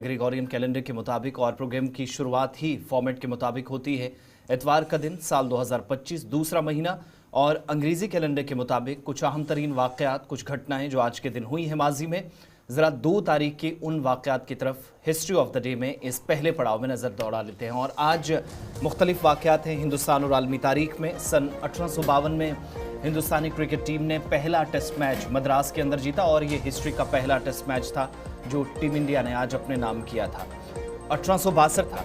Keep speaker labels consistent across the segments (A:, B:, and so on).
A: Gregorian calendar के मुताबिक और प्रोग्राम की शुरुआत ही फॉर्मेट के मुताबिक होती है। इतवार का दिन, साल 2025, दूसरा महीना, और अंग्रेजी कैलेंडर के मुताबिक कुछ अहम तरीन वाक़यात, कुछ घटनाएं जो आज के दिन हुई हैं माजी में। ज़रा 2 तारीख के उन वाक़यात की तरफ हिस्ट्री ऑफ द डे में इस पहले पड़ाव में नज़र दौड़ा लेते हैं। और आज मुख्तलिफ वाक़यात हैं हिंदुस्तान और आलमी तारीख में। सन 1852 में हिंदुस्तानी क्रिकेट टीम ने पहला टेस्ट मैच मद्रास के अंदर जीता और ये हिस्ट्री का पहला टेस्ट मैच था जो टीम इंडिया ने आज अपने नाम किया था। 1862 था।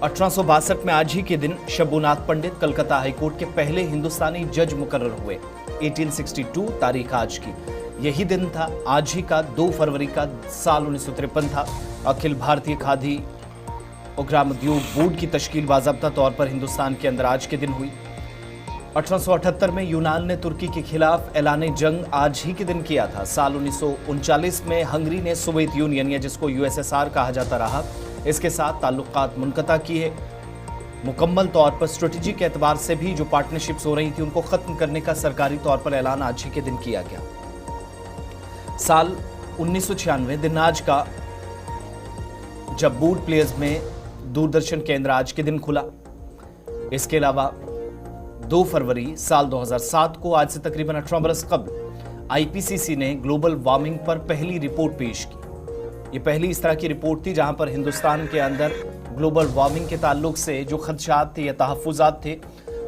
A: 1862 में आज ही के दिन शंभुनाथ पंडित कलकत्ता हाईकोर्ट के पहले हिंदुस्तानी जज मुकर्रर हुए। 1862 तारीख आज की, यही दिन था। आज ही का 2 फरवरी का साल 1953 था। अखिल भारतीय खादी और ग्रामोद्योग बोर्ड की तश्कील बाज़ाब्ता तौर पर हिंदुस्तान के अंदर आज के दिन हुई। 1878 में यूनान ने तुर्की के खिलाफ ऐलान जंग आज ही के दिन किया था। साल 1939 में हंगरी ने सोवियत यूनियन, या जिसको यूएसएसआर कहा जाता रहा, इसके साथ ताल्लुकात मुनक़ता किए। मुकम्मल तौर पर स्ट्रेटेजिक एतबार से भी जो पार्टनरशिप्स हो रही थी उनको ख़त्म करने का सरकारी तौर पर ऐलान आज ही के दिन किया गया। साल 1996 दिन आज का, जब बूट प्लेस में दूरदर्शन केंद्र आज के दिन खुला। इसके अलावा 2 फरवरी साल 2007 को, आज से तकरीबन 18 बरस कबल, आईपीसीसी ने ग्लोबल वार्मिंग पर पहली रिपोर्ट पेश की। ये पहली इस तरह की रिपोर्ट थी जहां पर हिंदुस्तान के अंदर ग्लोबल वार्मिंग के ताल्लुक से जो खदशात थे या तहफ़्फ़ुज़ात थे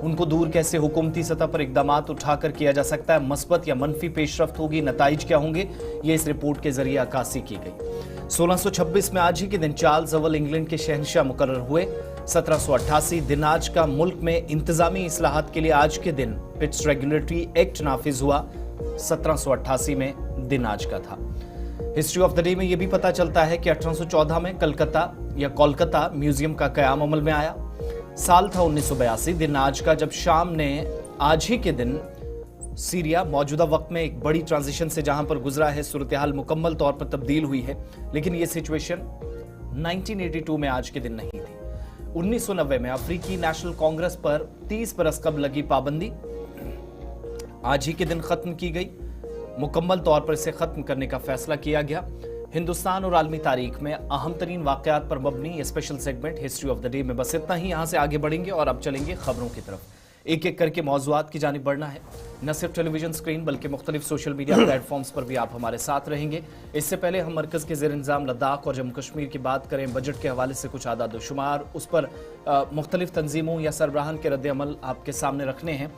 A: उनको दूर कैसे हुकूमती सतह पर इक़दामात उठाकर किया जा सकता है, मस्बत या मनफी पेशरफ्त होगी, नताइज क्या होंगे, ये इस रिपोर्ट के जरिए अक्कासी की गई। 1626 में आज ही के दिन चार्ल्स अव्वल इंग्लैंड के शहंशाह मुकर्रर हुए। 1788 दिन आज का, मुल्क में इंतजामी इस्लाहात के लिए आज के दिन पिट्स रेगुलेटरी एक्ट नाफिज हुआ। 1788 में दिन आज का था। हिस्ट्री ऑफ द डे में यह भी पता चलता है कि 1814 में कलकत्ता या कोलकाता म्यूजियम का क़याम अमल में आया। साल था 1982 दिन आज का, जब शाम ने आज ही के दिन सीरिया मौजूदा वक्त में एक बड़ी ट्रांजिशन से जहां पर गुजरा है, सूरत हाल मुकम्मल तौर पर तब्दील हुई है, लेकिन यह सिचुएशन 1982 में आज के दिन नहीं थी। 1990 में अफ्रीकी नेशनल कांग्रेस पर 30 बरस कब लगी पाबंदी आज ही के दिन खत्म की गई। मुकम्मल तौर पर इसे खत्म करने का फैसला किया गया। हिंदुस्तान और आलमी तारीख में अहम तरीन वाक़यात पर मबनी ये special segment history of the day में बस इतना ही। यहाँ से आगे बढ़ेंगे और अब चलेंगे खबरों की तरफ। एक एक करके मौज़ूआत की जानिब बढ़ना है। न सिर्फ टेलीविजन स्क्रीन बल्कि मुख्तलिफ सोशल मीडिया प्लेटफॉर्म्स पर भी आप हमारे साथ रहेंगे। इससे पहले हम मरकज़ के ज़ेर इंतज़ाम लद्दाख और जम्मू कश्मीर की बात करें, बजट के हवाले से कुछ आदाद व शुमार, उस पर मुख्तलिफ तंजीमों या सरबराहान के रद्द-ए-अमल आपके सामने रखने हैं।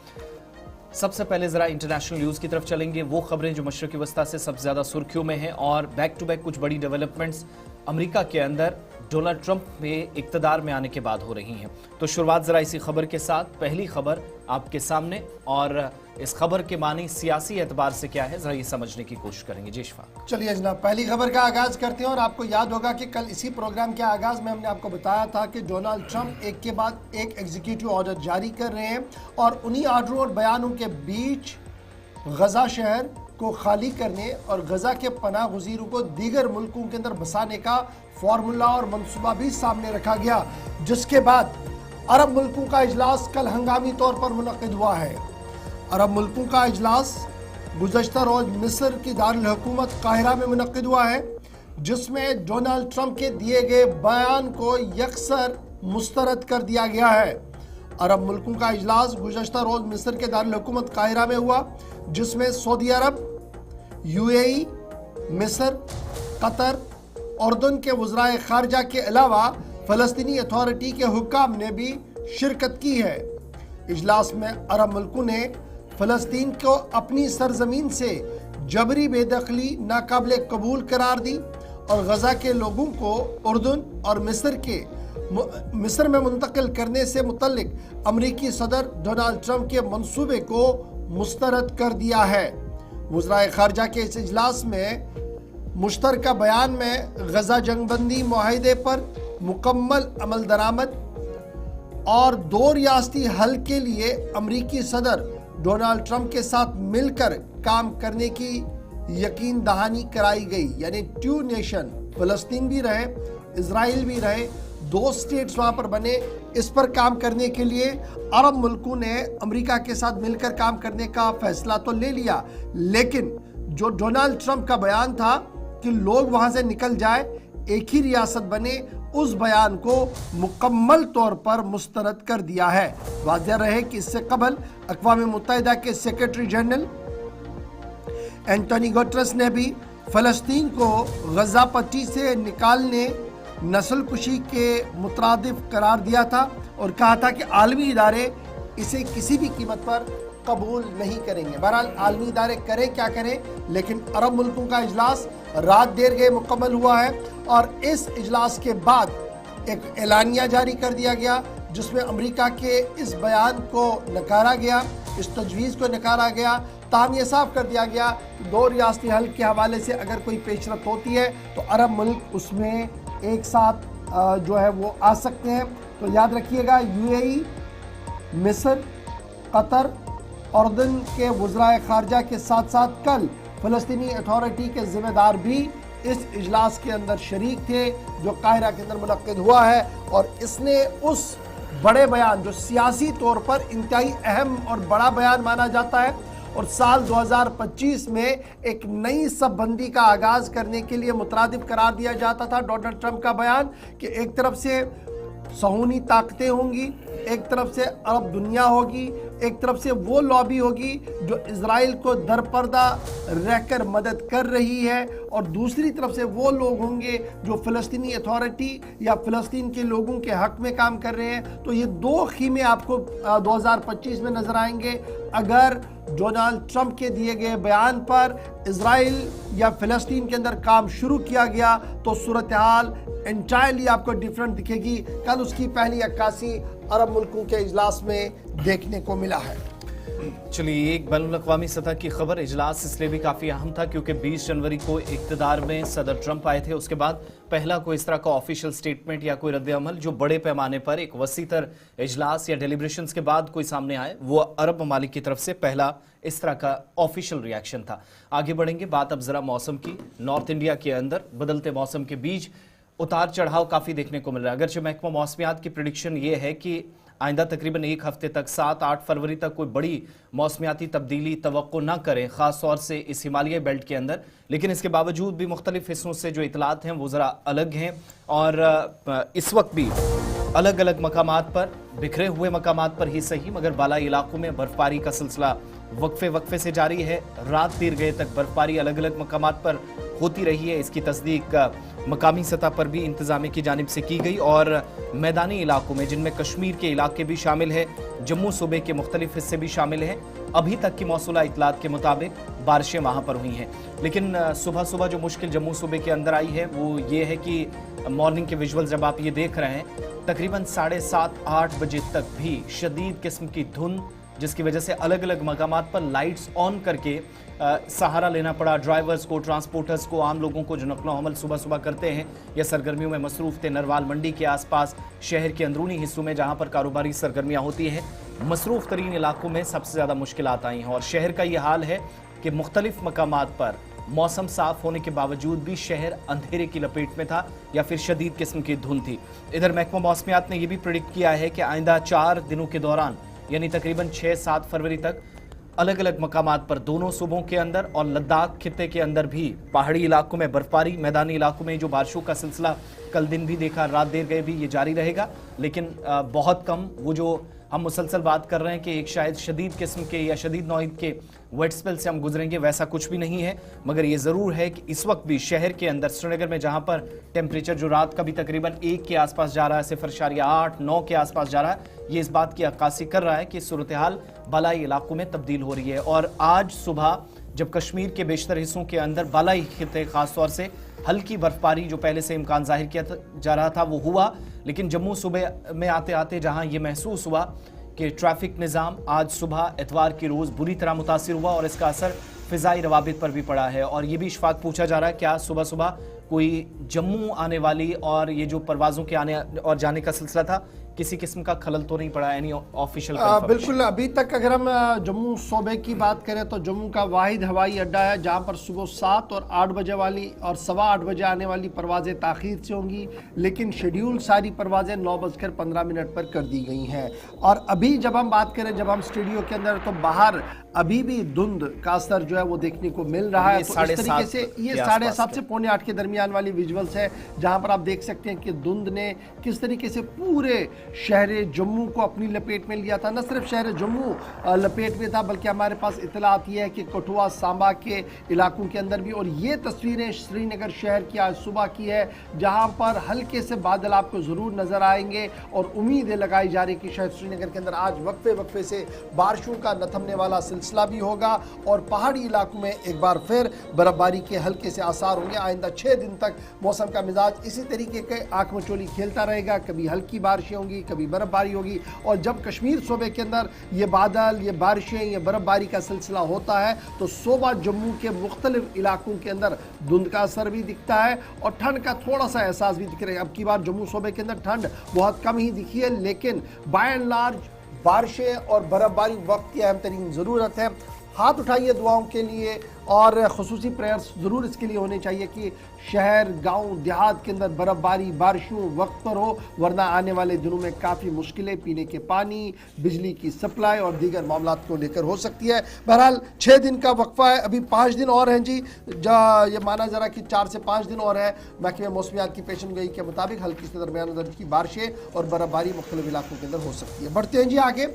A: सबसे पहले ज़रा इंटरनेशनल न्यूज़ की तरफ चलेंगे। वो खबरें जो मशरक़ी वस्ता से सबसे ज़्यादा सुर्खियों में हैं और बैक टू बैक कुछ बड़ी डेवलपमेंट्स अमेरिका के अंदर डोनाल्ड ट्रंप में इक़्तिदार में आने के बाद हो रही हैं। तो शुरुआत ज़रा इसी खबर के साथ। पहली खबर आपके सामने, और इस खबर के मानी सियासी एतबार से क्या है, ज़रा ये समझने की कोशिश करेंगे। जी इशफाक।
B: चलिए जनाब, पहली खबर का आगाज़ करते हैं। और आपको याद होगा कि कल इसी प्रोग्राम के आगाज़ में हमने आपको बताया था कि डोनाल्ड ट्रंप एक के बाद एक एग्जीक्यूटिव ऑर्डर जारी कर रहे हैं और उन्हीं ऑर्डरों और बयानों के बीच गजा शहर को खाली करने और गजा के पनाह गुज़ीरों को दीगर मुल्कों के अंदर बसाने का फार्मूला और मनसूबा भी सामने रखा गया, जिसके बाद अरब मुल्कों का इजलास कल हंगामी तौर पर मुनक़िद हुआ है। अरब मुल्कों का इजलास गुज़श्ता रोज़ मिस्र की दारुल हुकूमत काहिरा में मुनक़िद हुआ है, जिसमें डोनाल्ड ट्रंप के दिए गए बयान को यकसर मुस्तरद कर दिया गया है। अरब मुल्कों का इजलास गुज़श्ता रोज़ मिस्र के दारुल हुकूमत काहिरा में हुआ, जिसमें सऊदी अरब, यूएई, मिस्र, कतर, उर्दन के वज़राए ख़ारजा के अलावा फ़लस्तीनी अथॉरिटी के हुक्काम ने भी शिरकत की है। इजलास में अरब मुल्कों ने फ़लस्तीन को अपनी सरजमीन से जबरी बेदखली नाकाबिले कबूल करार दी और गजा के लोगों को उर्दन और मिस्र में मुंतकिल करने से मुतल्लिक अमरीकी सदर डोनाल्ड ट्रंप के मंसूबे को मुस्तरद कर दिया है। वज़राए ख़ारजा के इस इजलास में मुश्तरका बयान में गजा जंगबंदी मुआहिदे पर मुकम्मल अमल दरामद और 2 रियासती हल के लिए अमरीकी सदर डोनाल्ड ट्रंप के साथ मिलकर काम करने की यकीन दहानी कराई गई। यानी 2 नेशन, फ़लस्तीन भी रहे, इजराइल भी रहे, 2 स्टेट्स वहाँ पर बने। इस पर काम करने के लिए अरब मुल्कों ने अमेरिका के साथ मिलकर काम करने का फैसला तो ले लिया, लेकिन जो डोनाल्ड ट्रंप का बयान था कि लोग वहाँ से निकल जाए, एक ही रियासत बने, उस बयान को मुकम्मल तौर पर मुस्तरद कर दिया है। वाज़ेह रहे कि इससे कबल अक़वाम मुत्तहिदा के सेक्रेटरी जनरल एंटोनी गुटेरेस ने भी फ़लस्तीन को गज़ा पट्टी से निकालने नस्लकुशी के मुतरादिफ करार दिया था और कहा था कि आलमी इदारे इसे किसी भी कीमत पर कबूल नहीं करेंगे। बहरहाल आलमी इदारे करें क्या करें, लेकिन अरब मुल्कों का इजलास रात देर गए मुकम्मल हुआ है और इस इजलास के बाद एक एलानिया जारी कर दिया गया जिसमें अमेरिका के इस बयान को नकारा गया, इस तजवीज़ को नकारा गया। ताहम ये साफ कर दिया गया कि दो रियासती हल के हवाले से अगर कोई पेशरफ होती है तो अरब मुल्क उसमें एक साथ जो है वो आ सकते हैं। तो याद रखिएगा, यूएई, मिस्र, कतर, उर्दन के वज़राए ख़ारजा के साथ साथ कल फ़लस्तीनी अथॉरिटी के ज़िम्मेदार भी इस इजलास के अंदर शरीक थे जो काहिरा के अंदर मुनक्किद हुआ है और इसने उस बड़े बयान जो सियासी तौर पर इंतहाई अहम और बड़ा बयान माना जाता है और साल 2025 में एक नई सबबंदी का आगाज़ करने के लिए मुतरादिफ करार दिया जाता था डोनाल्ड ट्रंप का बयान कि एक तरफ से सहूनी ताकतें होंगी, एक तरफ से अरब दुनिया होगी, एक तरफ से वो लॉबी होगी जो इजराइल को दरपर्दा रहकर मदद कर रही है और दूसरी तरफ से वो लोग होंगे जो फ़लस्तीनी अथॉरिटी या फ़लस्तीन के लोगों के हक़ में काम कर रहे हैं। तो ये दो ख़ीमे आपको 2025 में नज़र आएंगे अगर डोनाल्ड ट्रंप के दिए गए बयान पर इजराइल या फ़लस्तीन के अंदर काम शुरू किया गया तो सूरत हाल एंटायरली आपको डिफरेंट दिखेगी। कल उसकी पहली अक्कासी अरब मुल्कों के इजलास में देखने को मिला है।
A: चलिए, एक बैनुल-अक़वामी सतह की खबर, इजलास इसलिए भी काफ़ी अहम था क्योंकि 20 जनवरी को इक़्तिदार में सदर ट्रंप आए थे। उसके बाद पहला कोई इस तरह का ऑफिशियल स्टेटमेंट या कोई रद्द-ए-अमल जो बड़े पैमाने पर एक वसीतर इजलास या डेलिब्रेशंस के बाद कोई सामने आए, वो अरब ममालिक की तरफ से पहला इस तरह का ऑफिशियल रिएक्शन था। आगे बढ़ेंगे, बात अब ज़रा मौसम की। नॉर्थ इंडिया के अंदर बदलते मौसम के बीच उतार चढ़ाव काफ़ी देखने को मिल रहा है। अगरचे महकमा मौसमियात की प्रेडिक्शन ये है कि आइंदा तकरीबन एक हफ्ते तक 7-8 फरवरी तक कोई बड़ी मौसमियाती तब्दीली तवक्को ना करें, ख़ास तौर से इस हिमालय बेल्ट के अंदर। लेकिन इसके बावजूद भी मुख्तलिफ हिस्सों से जो इतलात हैं वो ज़रा अलग हैं और इस वक्त भी अलग अलग मकामात पर, बिखरे हुए मकामात पर ही सही मगर बालाई इलाकों में बर्फबारी का सिलसिला वक्फे से जारी है। रात देर गए तक बर्फबारी अलग अलग मकामात पर होती रही है। इसकी तस्दीक मकामी सतह पर भी इंतजामिया की जानिब से की गई और मैदानी इलाकों में, जिनमें कश्मीर के इलाके भी शामिल है, जम्मू सूबे के मुख्तलिफ हिस्से भी शामिल हैं, अभी तक की मौसूला इतलात के मुताबिक बारिशें वहाँ पर हुई हैं। लेकिन सुबह सुबह जो मुश्किल जम्मू सूबे के अंदर आई है वो ये है कि मॉर्निंग के विजुअल जब आप ये देख रहे हैं, तकरीबन 7:30-8 बजे तक भी शदीद किस्म की धुंध, जिसकी वजह से अलग अलग मकामात पर लाइट्स ऑन करके सहारा लेना पड़ा ड्राइवर्स को, ट्रांसपोर्टर्स को, आम लोगों को जो नकलो हमल सुबह सुबह करते हैं या सरगर्मियों में मसरूफ़ थे। नरवाल मंडी के आसपास शहर के अंदरूनी हिस्सों में जहां पर कारोबारी सरगर्मियां होती हैं, मसरूफ़ तरीन इलाकों में सबसे ज़्यादा मुश्किलात आई हैं और शहर का ये हाल है कि मुख्तलिफ मकामात पर मौसम साफ होने के बावजूद भी शहर अंधेरे की लपेट में था या फिर शदीद किस्म की धुंध थी। इधर महकमा मौसमियात ने यह भी प्रेडिक्ट किया है कि आइंदा 4 दिनों के दौरान यानी तकरीबन 6-7 फरवरी तक अलग अलग मकामात पर दोनों सूबों के अंदर और लद्दाख खित्ते के अंदर भी पहाड़ी इलाकों में बर्फबारी, मैदानी इलाकों में जो बारिशों का सिलसिला कल दिन भी देखा, रात देर गए भी ये जारी रहेगा। लेकिन बहुत कम, वो जो हम मुसलसल बात कर रहे हैं कि एक शायद शदीद किस्म के या शदीद नौईद के वेट स्पेल से हम गुजरेंगे, वैसा कुछ भी नहीं है। मगर ये ज़रूर है कि इस वक्त भी शहर के अंदर, श्रीनगर में जहाँ पर टेम्परेचर जो रात का भी तकरीबन 1 के आसपास जा रहा है, 0.8-9 के आसपास जा रहा है, ये इस बात की अक्कासी कर रहा है कि सूरत हाल बालाई इलाकों में तब्दील हो रही है। और आज सुबह जब कश्मीर के बेशतर हिस्सों के अंदर बालाई खित्ते खासतौर से हल्की बर्फबारी जो पहले से इम्कान जाहिर किया जा रहा था वो हुआ, लेकिन जम्मू सूबे में आते आते जहां ये महसूस हुआ कि ट्रैफिक निज़ाम आज सुबह इतवार की रोज़ बुरी तरह मुतासिर हुआ और इसका असर फ़िज़ाई रवाबित पर भी पड़ा है। और ये भी इशफाक पूछा जा रहा है क्या सुबह सुबह कोई जम्मू आने वाली और ये जो परवाज़ों के आने और जाने का सिलसिला था, किसी किस्म का खलल तो नहीं पड़ा, यानी ऑफिशियल?
B: बिल्कुल, अभी तक अगर हम जम्मू सूबे की बात करें तो जम्मू का वाहिद हवाई अड्डा है जहां पर सुबह 7 और 8 बजे वाली और 8:15 बजे आने वाली परवाज़ें ताख़ीर से होंगी, लेकिन शेड्यूल सारी परवाज़ें 9:15 पर कर दी गई हैं। और अभी जब हम बात करें, जब हम स्टूडियो के अंदर, तो बाहर अभी भी धुंध का असर जो है वो देखने को मिल रहा है। तो इस तरीके से ये 7:30 से 7:45 के दरमियान वाली विजुअल्स है, जहां पर आप देख सकते हैं कि धुंध ने किस तरीके से पूरे शहर जम्मू को अपनी लपेट में लिया था। न सिर्फ शहर जम्मू लपेट में था, बल्कि हमारे पास इतलात ये है कि कठुआ सांबा के इलाकों के अंदर भी। और ये तस्वीरें श्रीनगर शहर की आज सुबह की है, जहां पर हल्के से बादल आपको ज़रूर नज़र आएंगे और उम्मीदें लगाई जा रही कि शायद श्रीनगर के अंदर आज वक्फे वक्फे से बारिशों का न थमने वाला सिलसिला भी होगा और पहाड़ी इलाकों में एक बार फिर बर्फबारी के हल्के से आसार होंगे। आइंदा 6 दिन तक मौसम का मिजाज इसी तरीके के आंख मचोली खेलता रहेगा, कभी हल्की बारिशें होंगी, कभी बर्फबारी होगी। और जब कश्मीर सूबे के अंदर ये बादल, ये बारिशें, ये बर्फबारी का सिलसिला होता है तो सूबा जम्मू के मुख्तलिफ इलाकों के अंदर धुंध का असर भी दिखता है और ठंड का थोड़ा सा एहसास भी दिख रहा है। अब की बार जम्मू सूबे के अंदर ठंड बहुत कम ही दिखी है, लेकिन बाय एंड लार्ज बारिशें और बर्फबारी वक्त की अहम तरीन ज़रूरत है। हाथ उठाइए दुआओं के लिए और खुसूसी प्रेयर्स ज़रूर इसके लिए होने चाहिए कि शहर, गांव, देहात के अंदर बर्फबारी, बारिशों वक्त पर हो, वरना आने वाले दिनों में काफ़ी मुश्किलें पीने के पानी, बिजली की सप्लाई और दीगर मामलात को लेकर हो सकती है। बहरहाल 6 दिन का वक्फा है, अभी 5 दिन और हैं जी। ये माना ज़रा कि 4 से 5 दिन और है। महकमे मौसमियात की पेशन गोई के मुताबिक हल्की से दरमियाना दर्ज की बारिशें और बर्फबारी मुख्तलिफ इलाकों के अंदर हो सकती है। बढ़ते हैं जी आगे।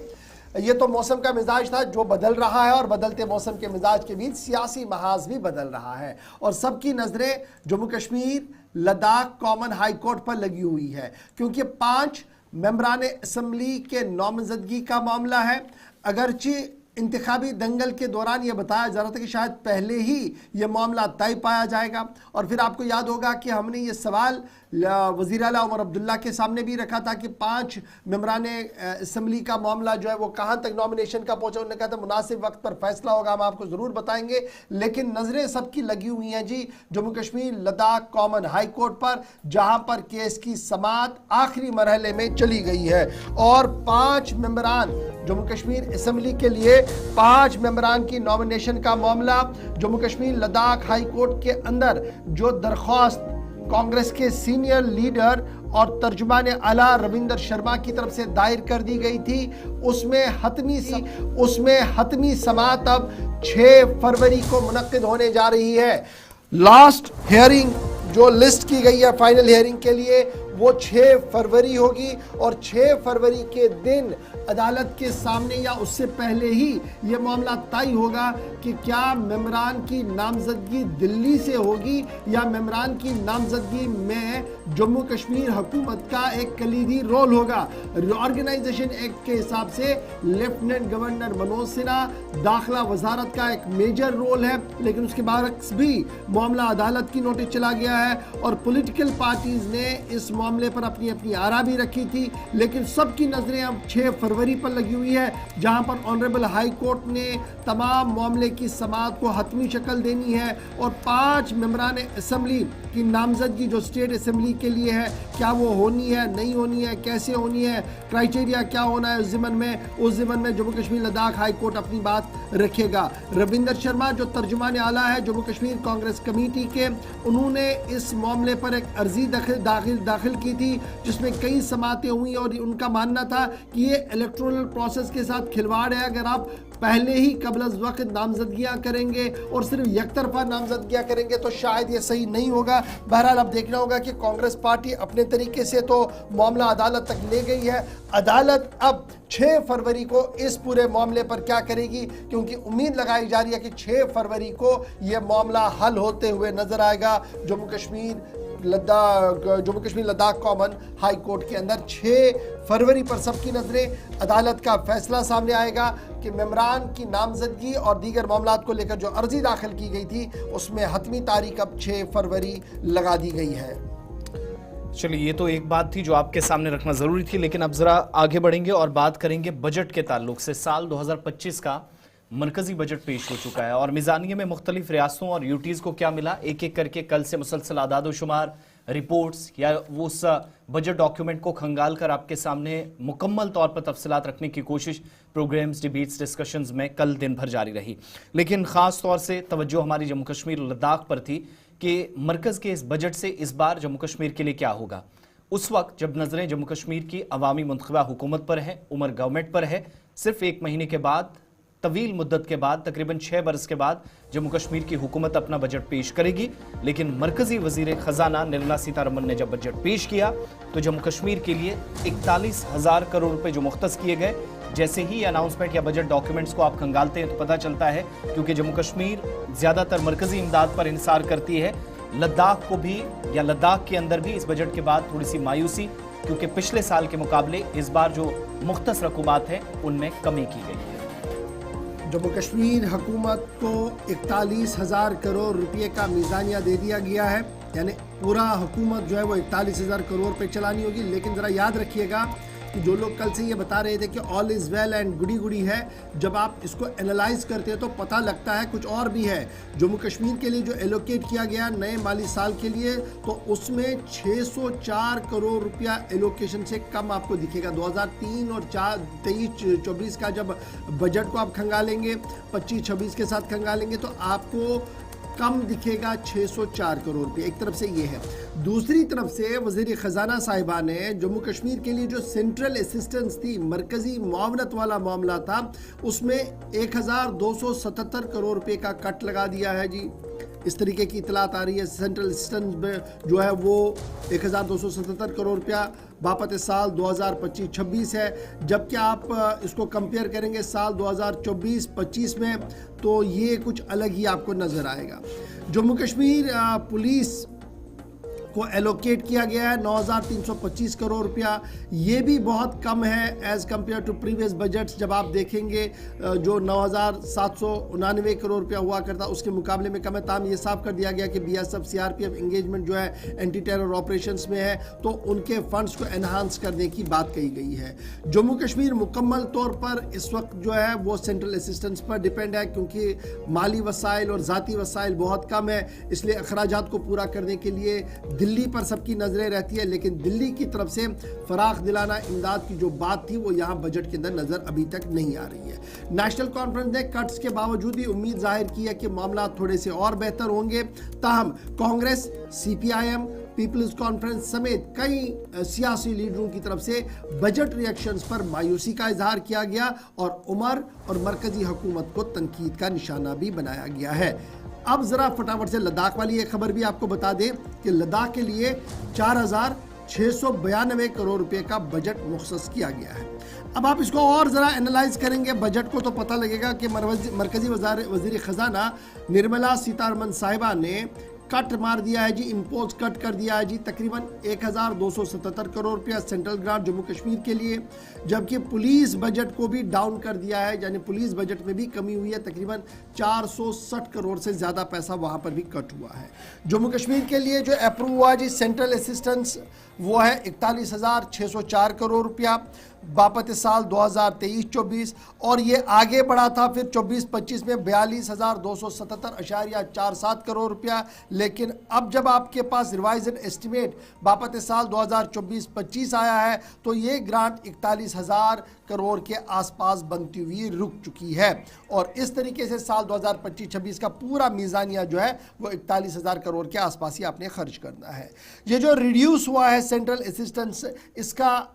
B: ये तो मौसम का मिजाज था जो बदल रहा है और बदलते मौसम के मिजाज के बीच सियासी महाज भी बदल रहा है और सबकी नज़रें Jammu Kashmir Ladakh common high court पर लगी हुई है, क्योंकि 5 मेंबरान असम्बली के नामजदगी का मामला है। अगरचे इंतखाबी दंगल के दौरान यह बताया जा रहा था कि शायद पहले ही यह मामला तय पाया जाएगा। और फिर आपको याद होगा कि हमने ये सवाल वज़ीर आला उमर अब्दुल्ला के सामने भी रखा था कि 5 मेंबरान असम्बली का मामला जो है वो कहाँ तक नॉमिनेशन का पहुँचा। उन्होंने कहा था मुनासिब वक्त पर फैसला होगा, हम आपको ज़रूर बताएंगे। लेकिन नज़रें सबकी लगी हुई हैं जी Jammu Kashmir Ladakh common high court पर, जहाँ पर केस की समाअत आखिरी मरहले में चली गई है और 5 मेंबरान जम्मू कश्मीर असम्बली के लिए 5 मेंबरान की नॉमिनेशन का मामला जम्मू कश्मीर लद्दाख हाई कोर्ट के अंदर जो दरख्वास्त कांग्रेस के सीनियर लीडर और तर्जुमान आला रविंदर शर्मा की तरफ से दायर कर दी गई थी, उसमें हतमी समाअत अब 6 फरवरी को मुनक्किद होने जा रही है। लास्ट हियरिंग जो लिस्ट की गई है फाइनल हियरिंग के लिए वो 6 फरवरी होगी और 6 फरवरी के दिन अदालत के सामने या उससे पहले ही ये मामला तय होगा कि क्या मेंबरान की नामजदगी दिल्ली से होगी या मेंबरान की नामजदगी में जम्मू कश्मीर हुकूमत का एक कलीदी रोल होगा। रिऑर्गेनाइजेशन एक्ट के हिसाब से लेफ्टिनेंट गवर्नर मनोज सिन्हा, दाखिला वजारत का एक मेजर रोल है, लेकिन उसके बरक्स भी मामला अदालत की नोटिस चला गया है और पॉलिटिकल पार्टीज ने इस मामले पर अपनी अपनी आरा भी रखी थी। लेकिन सबकी नजरें अब 6 फरवरी पर लगी हुई है, जहां पर ऑनरेबल हाई कोर्ट ने तमाम मामले की समाअत को हतमी शक्ल देनी है और 5 मेंबरान असम्बली की नामजदगी जो स्टेट असम्बली के लिए है, क्या वो होनी है, नहीं होनी है, कैसे होनी है, क्राइटेरिया क्या होना है उस ज़िमन में जम्मू कश्मीर लद्दाख हाई कोर्ट अपनी बात रखेगा। रविंदर शर्मा जो तर्जुमान आला है जम्मू कश्मीर कांग्रेस कमेटी के, उन्होंने इस मामले पर एक अर्जी दाखिल की थी जिसमें कई समातें हुई और उनका मानना था कि ये इलेक्टोरल प्रोसेस के साथ खिलवाड़ है। अगर आप पहले ही कबल अज़ वक्त नामजदगियाँ करेंगे और सिर्फ एकतरफा नामजदगियाँ करेंगे तो शायद ये सही नहीं होगा। बहरहाल अब देखना होगा कि कांग्रेस पार्टी अपने तरीके से तो मामला अदालत तक ले गई है, अदालत अब 6 फरवरी को इस पूरे मामले पर क्या करेगी, क्योंकि उम्मीद लगाई जा रही है कि 6 फरवरी को यह मामला हल होते हुए नजर आएगा। Jammu Kashmir Ladakh common high court के अंदर 6 फरवरी पर सबकी नजरें, अदालत का फैसला सामने आएगा कि मेंबरान की नामजदगी और दीगर मामलात को लेकर जो अर्जी दाखिल की गई थी उसमें हतमी तारीख अब 6 फरवरी लगा दी गई है।
A: चलिए, ये तो एक बात थी जो आपके सामने रखना जरूरी थी, लेकिन अब जरा आगे बढ़ेंगे और बात करेंगे बजट के ताल्लुक से। साल 2025 का मरकजी बजट पेश हो चुका है और मिजानिये में मुख्तलिफ रियासतों और यूटीज़ को क्या मिला, एक एक करके कल से मुसलसल आदाद शुमार, रिपोर्ट्स या वो उस बजट डॉक्यूमेंट को खंगाल कर आपके सामने मुकम्मल तौर पर तफसीलात रखने की कोशिश प्रोग्राम्स, डिबेट्स, डिस्कशंस में कल दिन भर जारी रही। लेकिन ख़ास तौर से तवज्जो हमारी जम्मू कश्मीर लद्दाख पर थी कि मरकज़ के इस बजट से इस बार जम्मू कश्मीर के लिए क्या होगा। उस वक्त जब नज़रें जम्मू कश्मीर की अवामी मुंतखबा हुकूमत पर है, उमर गवर्नमेंट पर है, सिर्फ 1 महीने के बाद तवील मुद्दत के बाद, तकरीबन 6 बरस के बाद जम्मू कश्मीर की हुकूमत अपना बजट पेश करेगी। लेकिन मरकजी वजीर खजाना निर्मला सीतारमन ने जब बजट पेश किया तो जम्मू कश्मीर के लिए 41,000 करोड़ रुपए जो मुख्तस किए गए, जैसे ही अनाउंसमेंट या बजट डॉक्यूमेंट्स को आप खंगालते हैं तो पता चलता है, क्योंकि जम्मू कश्मीर ज्यादातर मरकजी इमदाद पर इंसार करती है, लद्दाख को भी या लद्दाख के अंदर भी इस बजट के बाद थोड़ी सी मायूसी, क्योंकि पिछले साल के मुकाबले इस बार जो मुख्तस रकूमात है उनमें कमी की गई है।
B: जम्मू कश्मीर हुकूमत को 41,000 करोड़ रुपए का मीज़ानिया दे दिया गया है, यानी पूरा हुकूमत जो है वो 41,000 करोड़ पे चलानी होगी। लेकिन ज़रा याद रखिएगा कि जो लोग कल से ये बता रहे थे कि ऑल इज़ वेल एंड गुडी गुडी है, जब आप इसको एनालाइज करते हैं तो पता लगता है कुछ और भी है। जम्मू कश्मीर के लिए जो एलोकेट किया गया नए माली साल के लिए, तो उसमें 604 करोड़ रुपया एलोकेशन से कम आपको दिखेगा। 2003 और 23-24 का जब बजट को आप खंगालेंगे, 25-26 के साथ खंगालेंगे तो आपको कम दिखेगा 604 करोड़ रुपये। एक तरफ से ये है। दूसरी तरफ से वज़ीर ख़जाना साहिबा ने जम्मू कश्मीर के लिए जो सेंट्रल असिस्टेंस थी, मरकज़ी मुआवनत वाला मामला था, उसमें 1,277 करोड़ रुपये का कट लगा दिया है जी। इस तरीके की इतलात आ रही है। सेंट्रल असिस्टेंस में जो है वो 1,277 करोड़ रुपया बापत साल 2025-26 है, जबकि आप इसको कंपेयर करेंगे साल 2024-25 में तो ये कुछ अलग ही आपको नज़र आएगा। जम्मू कश्मीर पुलिस को एलोकेट किया गया है 9,325 करोड़ रुपया, ये भी बहुत कम है as compared to previous budgets. जब आप देखेंगे जो 9,799 करोड़ रुपया हुआ करता उसके मुकाबले में कम है। ताम ये साफ कर दिया गया कि BSF CRPF इंगेजमेंट जो है एंटी टेरर ऑपरेशंस में है, तो उनके फंड्स को एनहांस करने की बात कही गई है। जम्मू कश्मीर मुकम्मल तौर पर इस वक्त जो है वो सेंट्रल असिस्टेंस पर डिपेंड है, क्योंकि माली वसाइल और ज़ाती वसाइल बहुत कम है, इसलिए अखराजात को पूरा करने के लिए दिल्ली पर सबकी नज़रें रहती है। लेकिन दिल्ली की तरफ से फराख दिलाना इमदाद की जो बात थी वो यहाँ बजट के अंदर नज़र अभी तक नहीं आ रही है। नेशनल कॉन्फ्रेंस ने कट्स के बावजूद भी उम्मीद जाहिर की है कि मामला थोड़े से और बेहतर होंगे। ताहम कांग्रेस, CPIM, पीपल्स कॉन्फ्रेंस समेत कई सियासी लीडरों की तरफ से बजट रिएक्शंस पर मायूसी का इजहार किया गया और उमर और मरकजी हुकूमत को तनकीद का निशाना भी बनाया गया है। अब ज़रा फटाफट से लद्दाख वाली एक खबर भी आपको बता दें कि लद्दाख के लिए 4,692 करोड़ रुपए का बजट मुख्तस किया गया है। अब आप इसको और ज़रा एनालाइज करेंगे बजट को तो पता लगेगा कि मरकजी वज़ीर ख़जाना निर्मला सीतारमन साहिबा ने कट मार दिया है जी, इम्पोज कट कर दिया है जी, तकरीबन 1,277 करोड़ रुपया सेंट्रल ग्रांट जम्मू कश्मीर के लिए। जबकि पुलिस बजट को भी डाउन कर दिया है, यानी पुलिस बजट में भी कमी हुई है, तकरीबन 460 करोड़ से ज़्यादा पैसा वहाँ पर भी कट हुआ है। जम्मू कश्मीर के लिए जो अप्रूव हुआ जी सेंट्रल असिस्टेंस वो है 41,604 करोड़ रुपया बापत साल 2023-24, और ये आगे बढ़ा था फिर 24-25 में 42,277.47 करोड़ रुपया। लेकिन अब जब आपके पास रिवाइज्ड एस्टिमेट बापत साल 2024-25 आया है तो ये ग्रांट 41,000 करोड़ के आसपास बनती हुई रुक चुकी है, और इस तरीके से साल 2025-26 का पूरा मीज़ानिया जो है वो 41,000 करोड़ के आसपास ही आपने खर्च करना है। ये जो रिड्यूस हुआ है सेंट्रल असिस्टेंस, इसका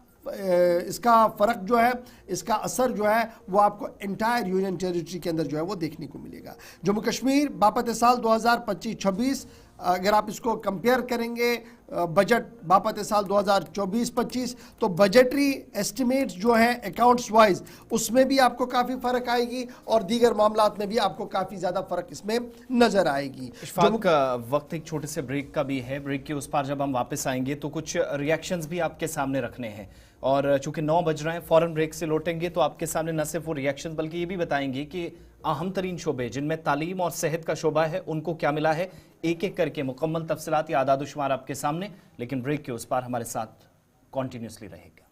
B: फ़र्क जो है, इसका असर जो है वो आपको एंटायर यूनियन टेरिटरी के अंदर जो है वो देखने को मिलेगा। जम्मू कश्मीर बापत साल 2025-26 अगर आप इसको कंपेयर करेंगे बजट बापत साल 2024-25 तो बजटरी एस्टिमेट्स जो हैं अकाउंट्स वाइज उसमें भी आपको काफ़ी फ़र्क आएगी, और दीगर मामलात में भी आपको काफ़ी ज़्यादा फ़र्क इसमें नज़र आएगी।
A: इशफाक, वक्त एक छोटे से ब्रेक का भी है। ब्रेक के उस पार जब हम वापस आएंगे तो कुछ रिएक्शंस भी आपके सामने रखने हैं, और चूंकि 9 बज रहे हैं, फ़ौरन ब्रेक से लौटेंगे तो आपके सामने न सिर्फ वो रिएक्शन बल्कि ये भी बताएंगे कि अहम तरीन शोबे जिनमें तालीम और सेहत का शोबा है उनको क्या मिला है, एक एक करके मुकम्मल तफसीलात या आदाद-ओ-शुमार आपके सामने। लेकिन ब्रेक के उस पार हमारे साथ कॉन्टिन्यूसली रहेगा।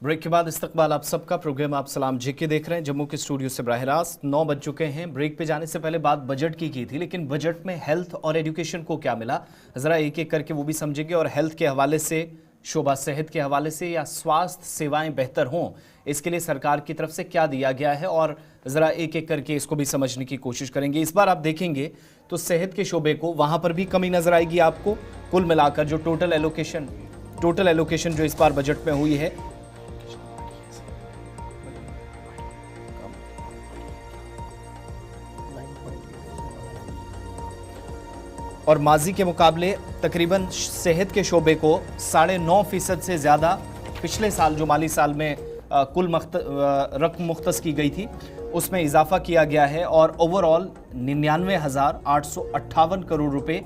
A: ब्रेक के बाद इस्तकबाल आप सबका। प्रोग्राम आप सलाम जेके देख रहे हैं जम्मू के स्टूडियो से बराह रास्त। 9 बज चुके हैं। ब्रेक पे जाने से पहले बात बजट की थी, लेकिन बजट में हेल्थ और एजुकेशन को क्या मिला, ज़रा एक एक करके वो भी समझेंगे। और हेल्थ के हवाले से, शोबा सेहत के हवाले से, या स्वास्थ्य सेवाएं बेहतर हों, इसके लिए सरकार की तरफ से क्या दिया गया है, और ज़रा एक एक करके इसको भी समझने की कोशिश करेंगे। इस बार आप देखेंगे तो सेहत के शोबे को वहाँ पर भी कमी नज़र आएगी आपको। कुल मिलाकर जो टोटल एलोकेशन जो इस बार बजट में हुई है, और माजी के मुकाबले तकरीबन सेहत के शोबे को 9.5% से ज़्यादा पिछले साल, जो माली साल में कुल रकम मुख्तस की गई थी, उसमें इजाफा किया गया है। और ओवरऑल 99,858 करोड़ रुपए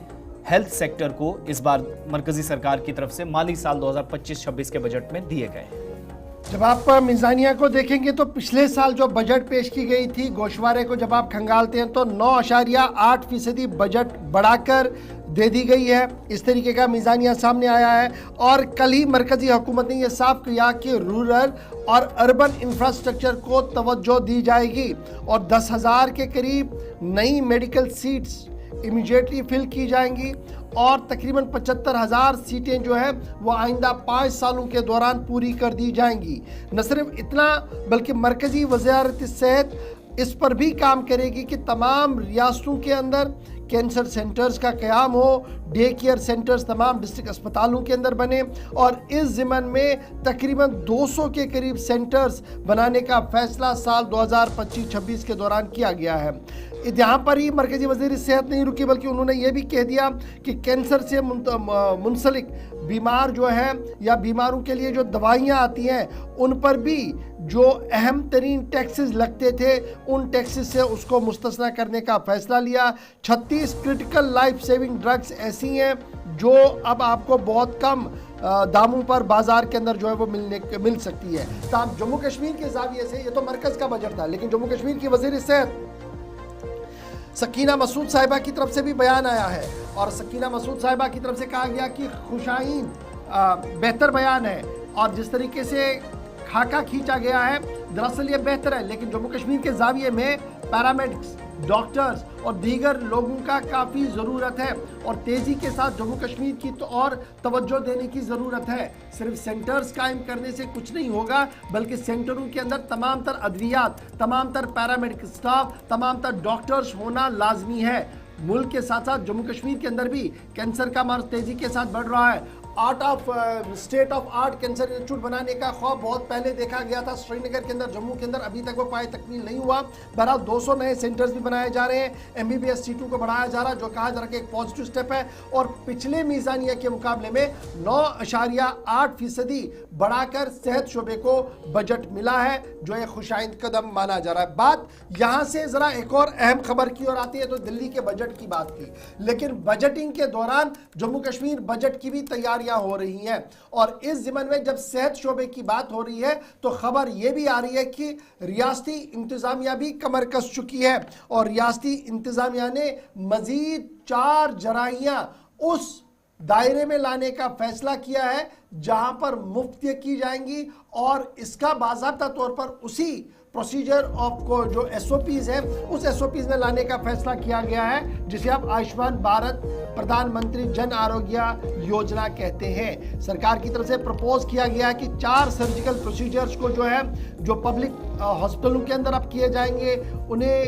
A: हेल्थ सेक्टर को इस बार मरकजी सरकार की तरफ से माली साल 2025-26 के बजट में दिए गए हैं।
B: जब आप मिज़ानिया को देखेंगे तो पिछले साल जो बजट पेश की गई थी, गोशवारे को जब आप खंगालते हैं तो 9.8% बजट बढ़ाकर दे दी गई है। इस तरीके का मिज़ानिया सामने आया है। और कल ही मरकजी हुकूमत ने यह साफ किया कि रूरल और अर्बन इंफ्रास्ट्रक्चर को तवज्जो दी जाएगी और 10,000 के करीब नई मेडिकल सीट्स इमीडिएटली फिल की जाएंगी और तकरीबन 75,000 सीटें जो है वो आइंदा 5 सालों के दौरान पूरी कर दी जाएंगी। न सिर्फ इतना बल्कि मरकजी वज़ारत सेहत इस पर भी काम करेगी कि तमाम रियासतों के अंदर कैंसर सेंटर्स का क़याम हो, डे केयर सेंटर्स तमाम डिस्ट्रिक्ट अस्पतालों के अंदर बने। और इस ज़िमन में तकरीबन 200 के करीब सेंटर्स बनाने का फैसला साल 2025-26 के दौरान किया गया है। यहाँ पर ही मरकजी वज़ीर सेहत नहीं रुकी, बल्कि उन्होंने ये भी कह दिया कि कैंसर से मुंसलिक बीमार जो है या बीमारों के लिए जो दवाइयाँ आती हैं उन पर भी जो अहम तरीन टैक्सेस लगते थे उन टैक्सेस से उसको मुस्तस्ना करने का फैसला लिया। 36 क्रिटिकल लाइफ सेविंग ड्रग्स ऐसी हैं जो अब आपको बहुत कम दामों पर बाजार के अंदर जो है वो मिल सकती है। तो जम्मू कश्मीर के ज़ाविये से ये तो मरकज़ का बजट था, लेकिन जम्मू कश्मीर की वज़ीर सेहत सकीना मसूद साहिबा की तरफ से भी बयान आया है और सकीना मसूद साहिबा की तरफ से कहा गया कि खुशाइन बेहतर बयान है और जिस तरीके से खाका खींचा गया है दरअसल ये बेहतर है, लेकिन जम्मू कश्मीर के ज़ाविये में पैरामेडिक्स, डॉक्टर्स और दीगर लोगों का काफ़ी ज़रूरत है और तेज़ी के साथ जम्मू कश्मीर की तो और तवज्जो देने की ज़रूरत है। सिर्फ सेंटर्स कायम करने से कुछ नहीं होगा, बल्कि सेंटरों के अंदर तमाम तर अद्वियात, तमाम तर पैरामेडिकल स्टाफ, तमाम तर डॉक्टर्स होना लाजमी है। मुल्क के साथ साथ जम्मू कश्मीर के अंदर भी कैंसर का मार्ग तेज़ी के साथ बढ़ रहा है। State of art cancer institute बनाने का ख्वाब बहुत पहले देखा गया था श्रीनगर के अंदर, जम्मू के अंदर, अभी तक वो पाए तकमील नहीं हुआ। बहरहाल 200 नए सेंटर्स भी बनाए जा रहे हैं, MBBS सीटों को बढ़ाया जा रहा है, जो कहा जा रहा है कि एक पॉजिटिव स्टेप है। और पिछले मीज़ानिया के मुकाबले में 9.8% बढ़ाकर सेहत शोबे को बजट मिला है, जो एक खुशाइंद कदम माना जा रहा है। बात यहाँ से ज़रा एक और अहम खबर की ओर आती है तो दिल्ली के बजट की बात की, लेकिन बजटिंग के दौरान जम्मू कश्मीर बजट की भी तैयारी हो रही हैं। और इस ज़िमन में जब सेहत शोबे की बात हो रही है तो खबर यह भी आ रही है कि रियासती इंतजामिया भी कमर कस चुकी है और रियासती इंतजामिया ने मजीद 4 जराइयां उस दायरे में लाने का फैसला किया है जहां पर मुफ्त की जाएंगी और इसका बाज़ाब्ता तौर पर उसी प्रोसीजर ऑफ को जो SOPs है उस SOPs में लाने का फैसला किया गया है, जिसे आप आयुष्मान भारत प्रधानमंत्री जन आरोग्य योजना कहते हैं। सरकार की तरफ से प्रपोज किया गया है कि 4 सर्जिकल प्रोसीजर्स को जो है जो पब्लिक हॉस्पिटलों के अंदर अब किए जाएंगे उन्हें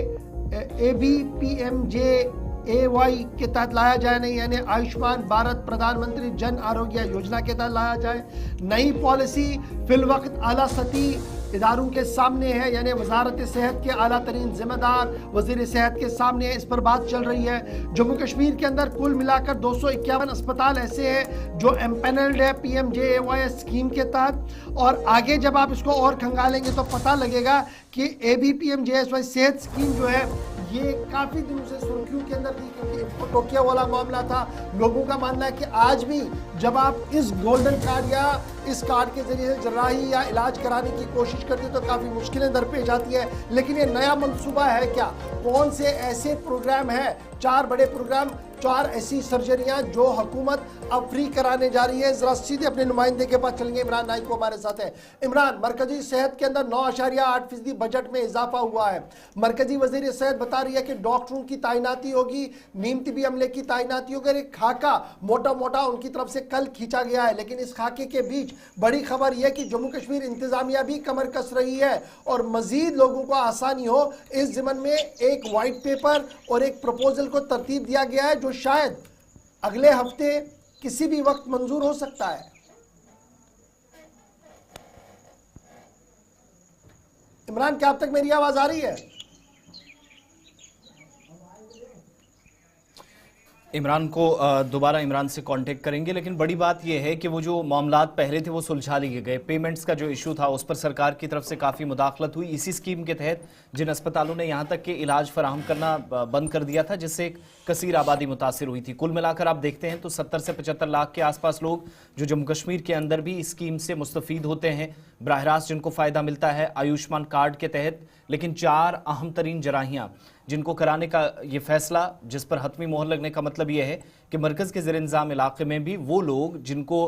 B: ABPMJ-AY के तहत लाया जाए, नहीं यानी आयुष्मान भारत प्रधानमंत्री जन आरोग्य योजना के तहत लाया जाए। नई पॉलिसी फिल वक्त आला सती इदारों के सामने है, यानी वजारत सेहत के आला तरीन जिम्मेदार वजीर सेहत के सामने है, इस पर बात चल रही है। जम्मू कश्मीर के अंदर कुल मिलाकर 251 अस्पताल ऐसे हैं जो एम्पेनल्ड है PMJ-AY स्कीम के तहत। और आगे जब आप इसको और खंगालेंगे तो पता लगेगा कि ABPMJ-AY सेहत स्कीम जो है ये काफ़ी दिनों से सुर्खियों के अंदर थी, क्योंकि टोकिया वाला मामला था। लोगों का मानना है कि आज भी जब आप इस गोल्डन कार्ड या इस कार्ड के जरिए से जर्राही या इलाज कराने की कोशिश करते तो काफ़ी मुश्किलें दरपेश आती है। लेकिन ये नया मंसूबा है क्या? कौन से ऐसे प्रोग्राम है? 4 बड़े प्रोग्राम 4 ऐसी सर्जरियां जो हुकूमत अब फ्री कराने जा रही है। जरा सीधे अपने नुमाइंदे के पास चलेंगे, इमरान नाइक को हमारे साथ है। इमरान, मरकजी सेहत के अंदर 9.8% बजट में इजाफा हुआ है। मरकजी वजीर सेहत बता रही है कि डॉक्टरों की तैनाती होगी, नीम तिबी अमले की तैनाती होगी। एक खाका मोटा मोटा उनकी तरफ से कल खींचा गया है, लेकिन इस खाके के बीच बड़ी खबर यह कि जम्मू कश्मीर इंतजामिया भी कमर कस रही है और मजीद लोगों को आसानी हो इस ज़िमन में एक वाइट पेपर और एक प्रपोजल को तरतीब दिया गया है जो शायद अगले हफ्ते किसी भी वक्त मंजूर हो सकता है। इमरान, क्या अब तक मेरी आवाज आ रही है?
A: इमरान को दोबारा इमरान से कांटेक्ट करेंगे, लेकिन बड़ी बात यह है कि वो जो मामलात पहले थे वो सुलझा लिए गए। पेमेंट्स का जो इशू था उस पर सरकार की तरफ से काफ़ी मुदाखलत हुई। इसी स्कीम के तहत जिन अस्पतालों ने यहाँ तक कि इलाज फराहम करना बंद कर दिया था, जिससे एक कसीर आबादी मुतासिर हुई थी। कुल मिलाकर आप देखते हैं तो 70 से 75 लाख के आसपास लोग जो जम्मू कश्मीर के अंदर भी इस स्कीम से मुस्तफ़ीद होते हैं, बराह रास्त जिनको फ़ायदा मिलता है आयुष्मान कार्ड के तहत। लेकिन 4 अहम तरीन जराहियाँ जिनको कराने का ये फैसला, जिस पर हतमी मोहर लगने का मतलब ये है कि मरकज़ के ज़ेर इंतज़ाम इलाके में भी वो लोग जिनको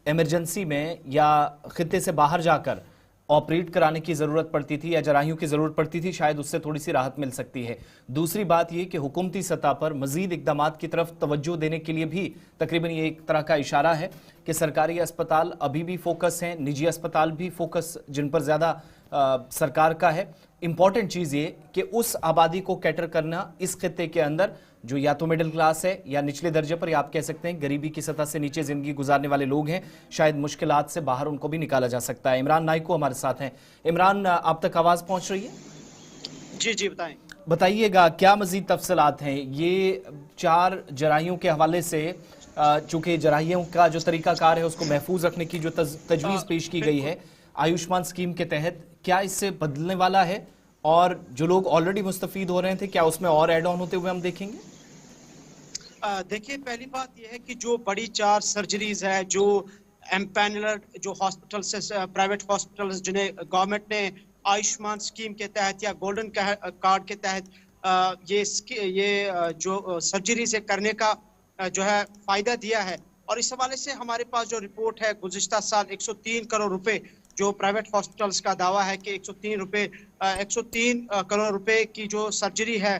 A: एमरजेंसी में या खित्ते से बाहर जाकर ऑपरेट कराने की ज़रूरत पड़ती थी या जराहियों की ज़रूरत पड़ती थी, शायद उससे थोड़ी सी राहत मिल सकती है। दूसरी बात यह कि हुकूमती सतह पर मज़ीद इक़दामात की तरफ तवज्जो देने के लिए भी तकरीबन ये एक तरह का इशारा है कि सरकारी अस्पताल अभी भी फोकस हैं, निजी अस्पताल भी फोकस जिन पर ज़्यादा सरकार का है। इंपॉर्टेंट चीज़ ये कि उस आबादी को कैटर करना इस खित्ते के अंदर जो या तो मिडिल क्लास है या निचले दर्जे पर, या आप कह सकते हैं गरीबी की सतह से नीचे ज़िंदगी गुजारने वाले लोग हैं, शायद मुश्किलात से बाहर उनको भी निकाला जा सकता है। इमरान नाइक को हमारे साथ हैं। इमरान, आप तक आवाज़ पहुँच रही है?
C: जी जी, बताएं।
A: बताइएगा क्या मज़ीद तफसीलात हैं ये 4 जराहियों के हवाले से, चूँकि जराहियों का जो तरीक़ाकार है उसको महफूज रखने की जो तजवीज़ पेश की गई है आयुष्मान स्कीम के तहत, क्या इससे बदलने वाला है? और जो लोग ऑलरेडी मुस्तफीद हो रहे थे, क्या उसमें और एड ऑन होते हुए हम देखेंगे?
C: देखिए, पहली बात यह है कि जो बड़ी 4 सर्जरीज है, जो एम्पैनलर जो हॉस्पिटल से प्राइवेट हॉस्पिटल्स जिन्हें गवर्नमेंट ने आयुष्मान स्कीम के तहत या गोल्डन कार्ड के तहत ये जो सर्जरी से करने का जो है फायदा दिया है, और इस हवाले से हमारे पास जो रिपोर्ट है गुज़िश्ता साल 103 करोड़ रुपए जो प्राइवेट हॉस्पिटल्स का दावा है कि 103 करोड़ रुपए की जो सर्जरी है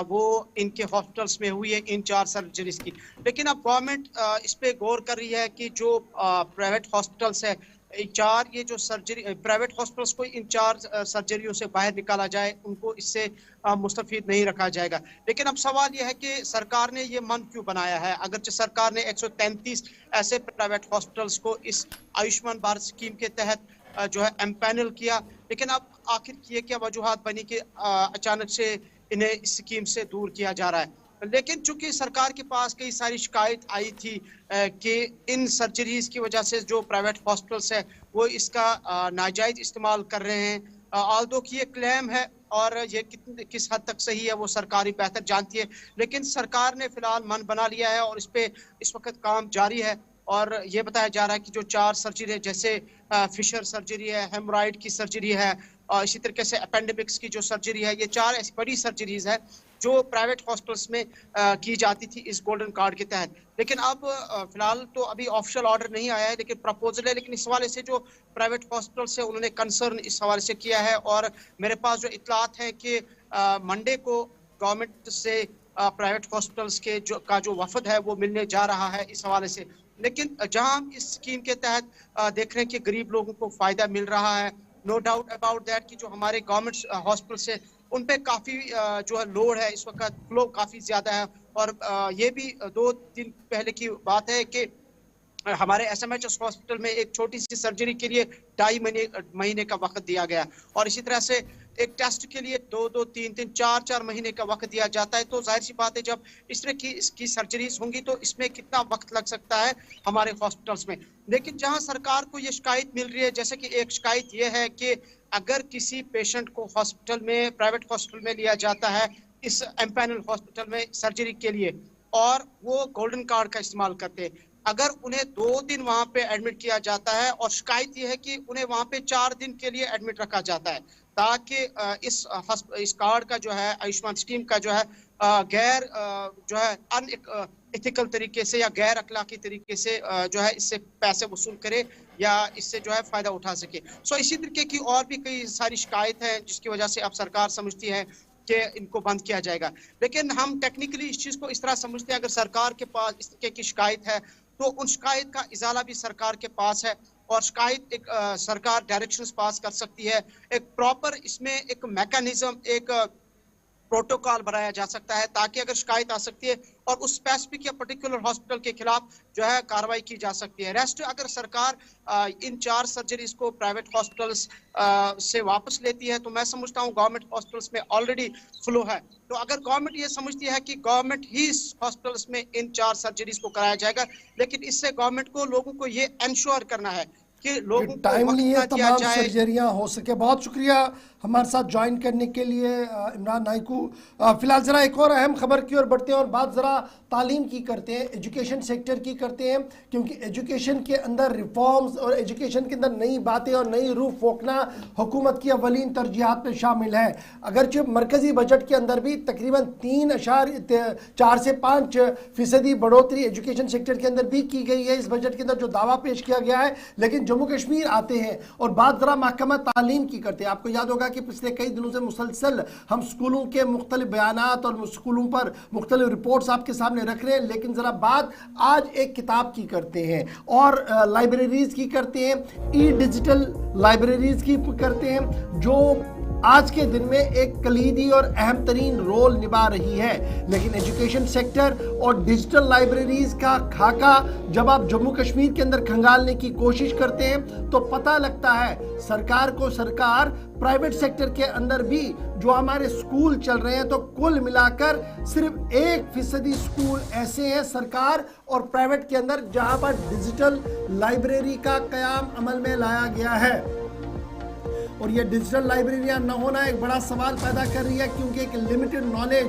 C: वो इनके हॉस्पिटल्स में हुई है, इन 4 सर्जरीज की। लेकिन अब गवर्नमेंट इस पे गौर कर रही है कि जो प्राइवेट हॉस्पिटल्स है, 4 ये जो सर्जरी प्राइवेट हॉस्पिटल्स को इन 4 सर्जरियों से बाहर निकाला जाए, उनको इससे मुस्तफीद नहीं रखा जाएगा। लेकिन अब सवाल यह है कि सरकार ने ये मन क्यों बनाया है? अगरचे सरकार ने 133 ऐसे प्राइवेट हॉस्पिटल्स को इस आयुष्मान भारत स्कीम के तहत जो है एम्पैनल किया, लेकिन अब आखिर ये क्या वजूहात बनी कि अचानक से इन्हें इस स्कीम से दूर किया जा रहा है? लेकिन चूंकि सरकार के पास कई सारी शिकायत आई थी कि इन सर्जरीज की वजह से जो प्राइवेट हॉस्पिटल्स है वो इसका नाजायज इस्तेमाल कर रहे हैं, ऑल्दो कि ये क्लेम है और ये किस हद तक सही है वो सरकार ही बेहतर जानती है, लेकिन सरकार ने फिलहाल मन बना लिया है और इस पे इस वक्त काम जारी है। और ये बताया जा रहा है कि जो 4 सर्जरी है, जैसे फिशर सर्जरी है, हेमोराइड की सर्जरी है, और इसी तरीके से अपेंडिक्स की जो सर्जरी है, ये 4 ऐसी बड़ी सर्जरीज है जो प्राइवेट हॉस्पिटल्स में की जाती थी इस गोल्डन कार्ड के तहत। लेकिन अब फिलहाल तो अभी ऑफिशियल ऑर्डर नहीं आया है, लेकिन प्रपोजल है। लेकिन इस हवाले से जो प्राइवेट हॉस्पिटल्स है उन्होंने कंसर्न इस हवाले से किया है, और मेरे पास जो इतलात है कि मंडे को गवर्नमेंट से प्राइवेट हॉस्पिटल्स के जो वफद है वो मिलने जा रहा है इस हवाले से। लेकिन जहां हम इस स्कीम के तहत देख रहे हैं कि गरीब लोगों को फायदा मिल रहा है, नो डाउट अबाउट दैट कि जो हमारे गवर्नमेंट हॉस्पिटल से उन पे काफ़ी जो है लोड है, इस वक्त फ्लो काफ़ी ज़्यादा है। और ये भी 2 दिन पहले की बात है कि हमारे SMHS हॉस्पिटल में एक छोटी सी सर्जरी के लिए 2.5 महीने का वक्त दिया गया, और इसी तरह से एक टेस्ट के लिए 2-2, 3-3, 4-4 महीने का वक्त दिया जाता है। तो जाहिर सी बात है जब इस तरह की इसकी सर्जरीज होंगी तो इसमें कितना वक्त लग सकता है हमारे हॉस्पिटल्स में। लेकिन जहां सरकार को ये शिकायत मिल रही है, जैसे कि एक शिकायत ये है कि अगर किसी पेशेंट को हॉस्पिटल में, प्राइवेट हॉस्पिटल में लिया जाता है इस एम्पैनल हॉस्पिटल में सर्जरी के लिए, और वो गोल्डन कार्ड का इस्तेमाल करते हैं, अगर उन्हें 2 दिन वहां पे एडमिट किया जाता है, और शिकायत यह है कि उन्हें वहां पे 4 दिन के लिए एडमिट रखा जाता है ताकि इस कार्ड का जो है, आयुष्मान स्कीम का जो है गैर जो है अन एथिकल तरीके से या गैर अखलाकी तरीके से जो है इससे पैसे वसूल करे या इससे जो है फायदा उठा सके। सो इसी तरीके की और भी कई सारी शिकायत है जिसकी वजह से अब सरकार समझती है कि इनको बंद किया जाएगा। लेकिन हम टेक्निकली इस चीज को इस तरह समझते हैं, अगर सरकार के पास इस तरीके की शिकायत है तो उन शिकायत का इजाला भी सरकार के पास है और शिकायत एक सरकार डायरेक्शंस पास कर सकती है। एक प्रॉपर इसमें एक मैकेनिज्म, एक प्रोटोकॉल बनाया जा सकता है ताकि अगर शिकायत आ सकती है और उस स्पेसिफिक या पर्टिकुलर हॉस्पिटल के खिलाफ जो है कार्रवाई की जा सकती है। रेस्ट अगर सरकार इन 4 सर्जरीज को प्राइवेट हॉस्पिटल्स से वापस लेती है तो मैं समझता हूँ गवर्नमेंट हॉस्पिटल्स में ऑलरेडी फ्लो है। तो अगर गवर्नमेंट ये समझती है कि गवर्नमेंट ही हॉस्पिटल्स में इन 4 सर्जरीज को कराया जाएगा, लेकिन इससे गवर्नमेंट को लोगों को ये इंश्योर करना है कि लोगों को
B: टाइमली ये
C: दिया
B: तमाम
C: जाए।
B: सर्जरियां हो सके। बहुत शुक्रिया हमारे साथ ज्वाइन करने के लिए इमरान नाइकू। फिलहाल ज़रा एक और अहम खबर की ओर बढ़ते हैं और बात ज़रा तालीम की करते हैं, एजुकेशन सेक्टर की करते हैं, क्योंकि एजुकेशन के अंदर रिफॉर्म्स और एजुकेशन के अंदर नई बातें और नई रूह फोकना हुकूमत की अवलीन तरजीहात में शामिल है। अगरचे मरकज़ी बजट के अंदर भी तकरीबन 3.4 से 5% बढ़ोतरी एजुकेशन सेक्टर के अंदर भी की गई है इस बजट के अंदर जो दावा पेश किया गया है। लेकिन जम्मू कश्मीर आते हैं और बात ज़रा महकमा तालीम की करते हैं। आपको याद होगा कि पिछले कई दिनों से मुसलसल हम स्कूलों के मुख्तलिफ बयानात और स्कूलों पर मुख्तलिफ रिपोर्ट्स आपके सामने रख रहे हैं, लेकिन ज़रा बात आज एक किताब की करते हैं और लाइब्रेरीज़ की करते हैं, ई डिजिटल लाइब्रेरीज़ की करते हैं जो आज के दिन में एक कलीदी और अहम तरीन रोल निभा रही है। लेकिन एजुकेशन सेक्टर और डिजिटल लाइब्रेरीज का खाका जब आप जम्मू कश्मीर के अंदर खंगालने की कोशिश करते हैं तो पता लगता है सरकार प्राइवेट सेक्टर के अंदर भी जो हमारे स्कूल चल रहे हैं तो कुल मिलाकर सिर्फ 1% स्कूल ऐसे हैं सरकार और प्राइवेट के अंदर जहां पर डिजिटल लाइब्रेरी का कयाम अमल में लाया गया है। और ये डिजिटल लाइब्रेरियां न होना एक बड़ा सवाल पैदा कर रही है, क्योंकि एक लिमिटेड नॉलेज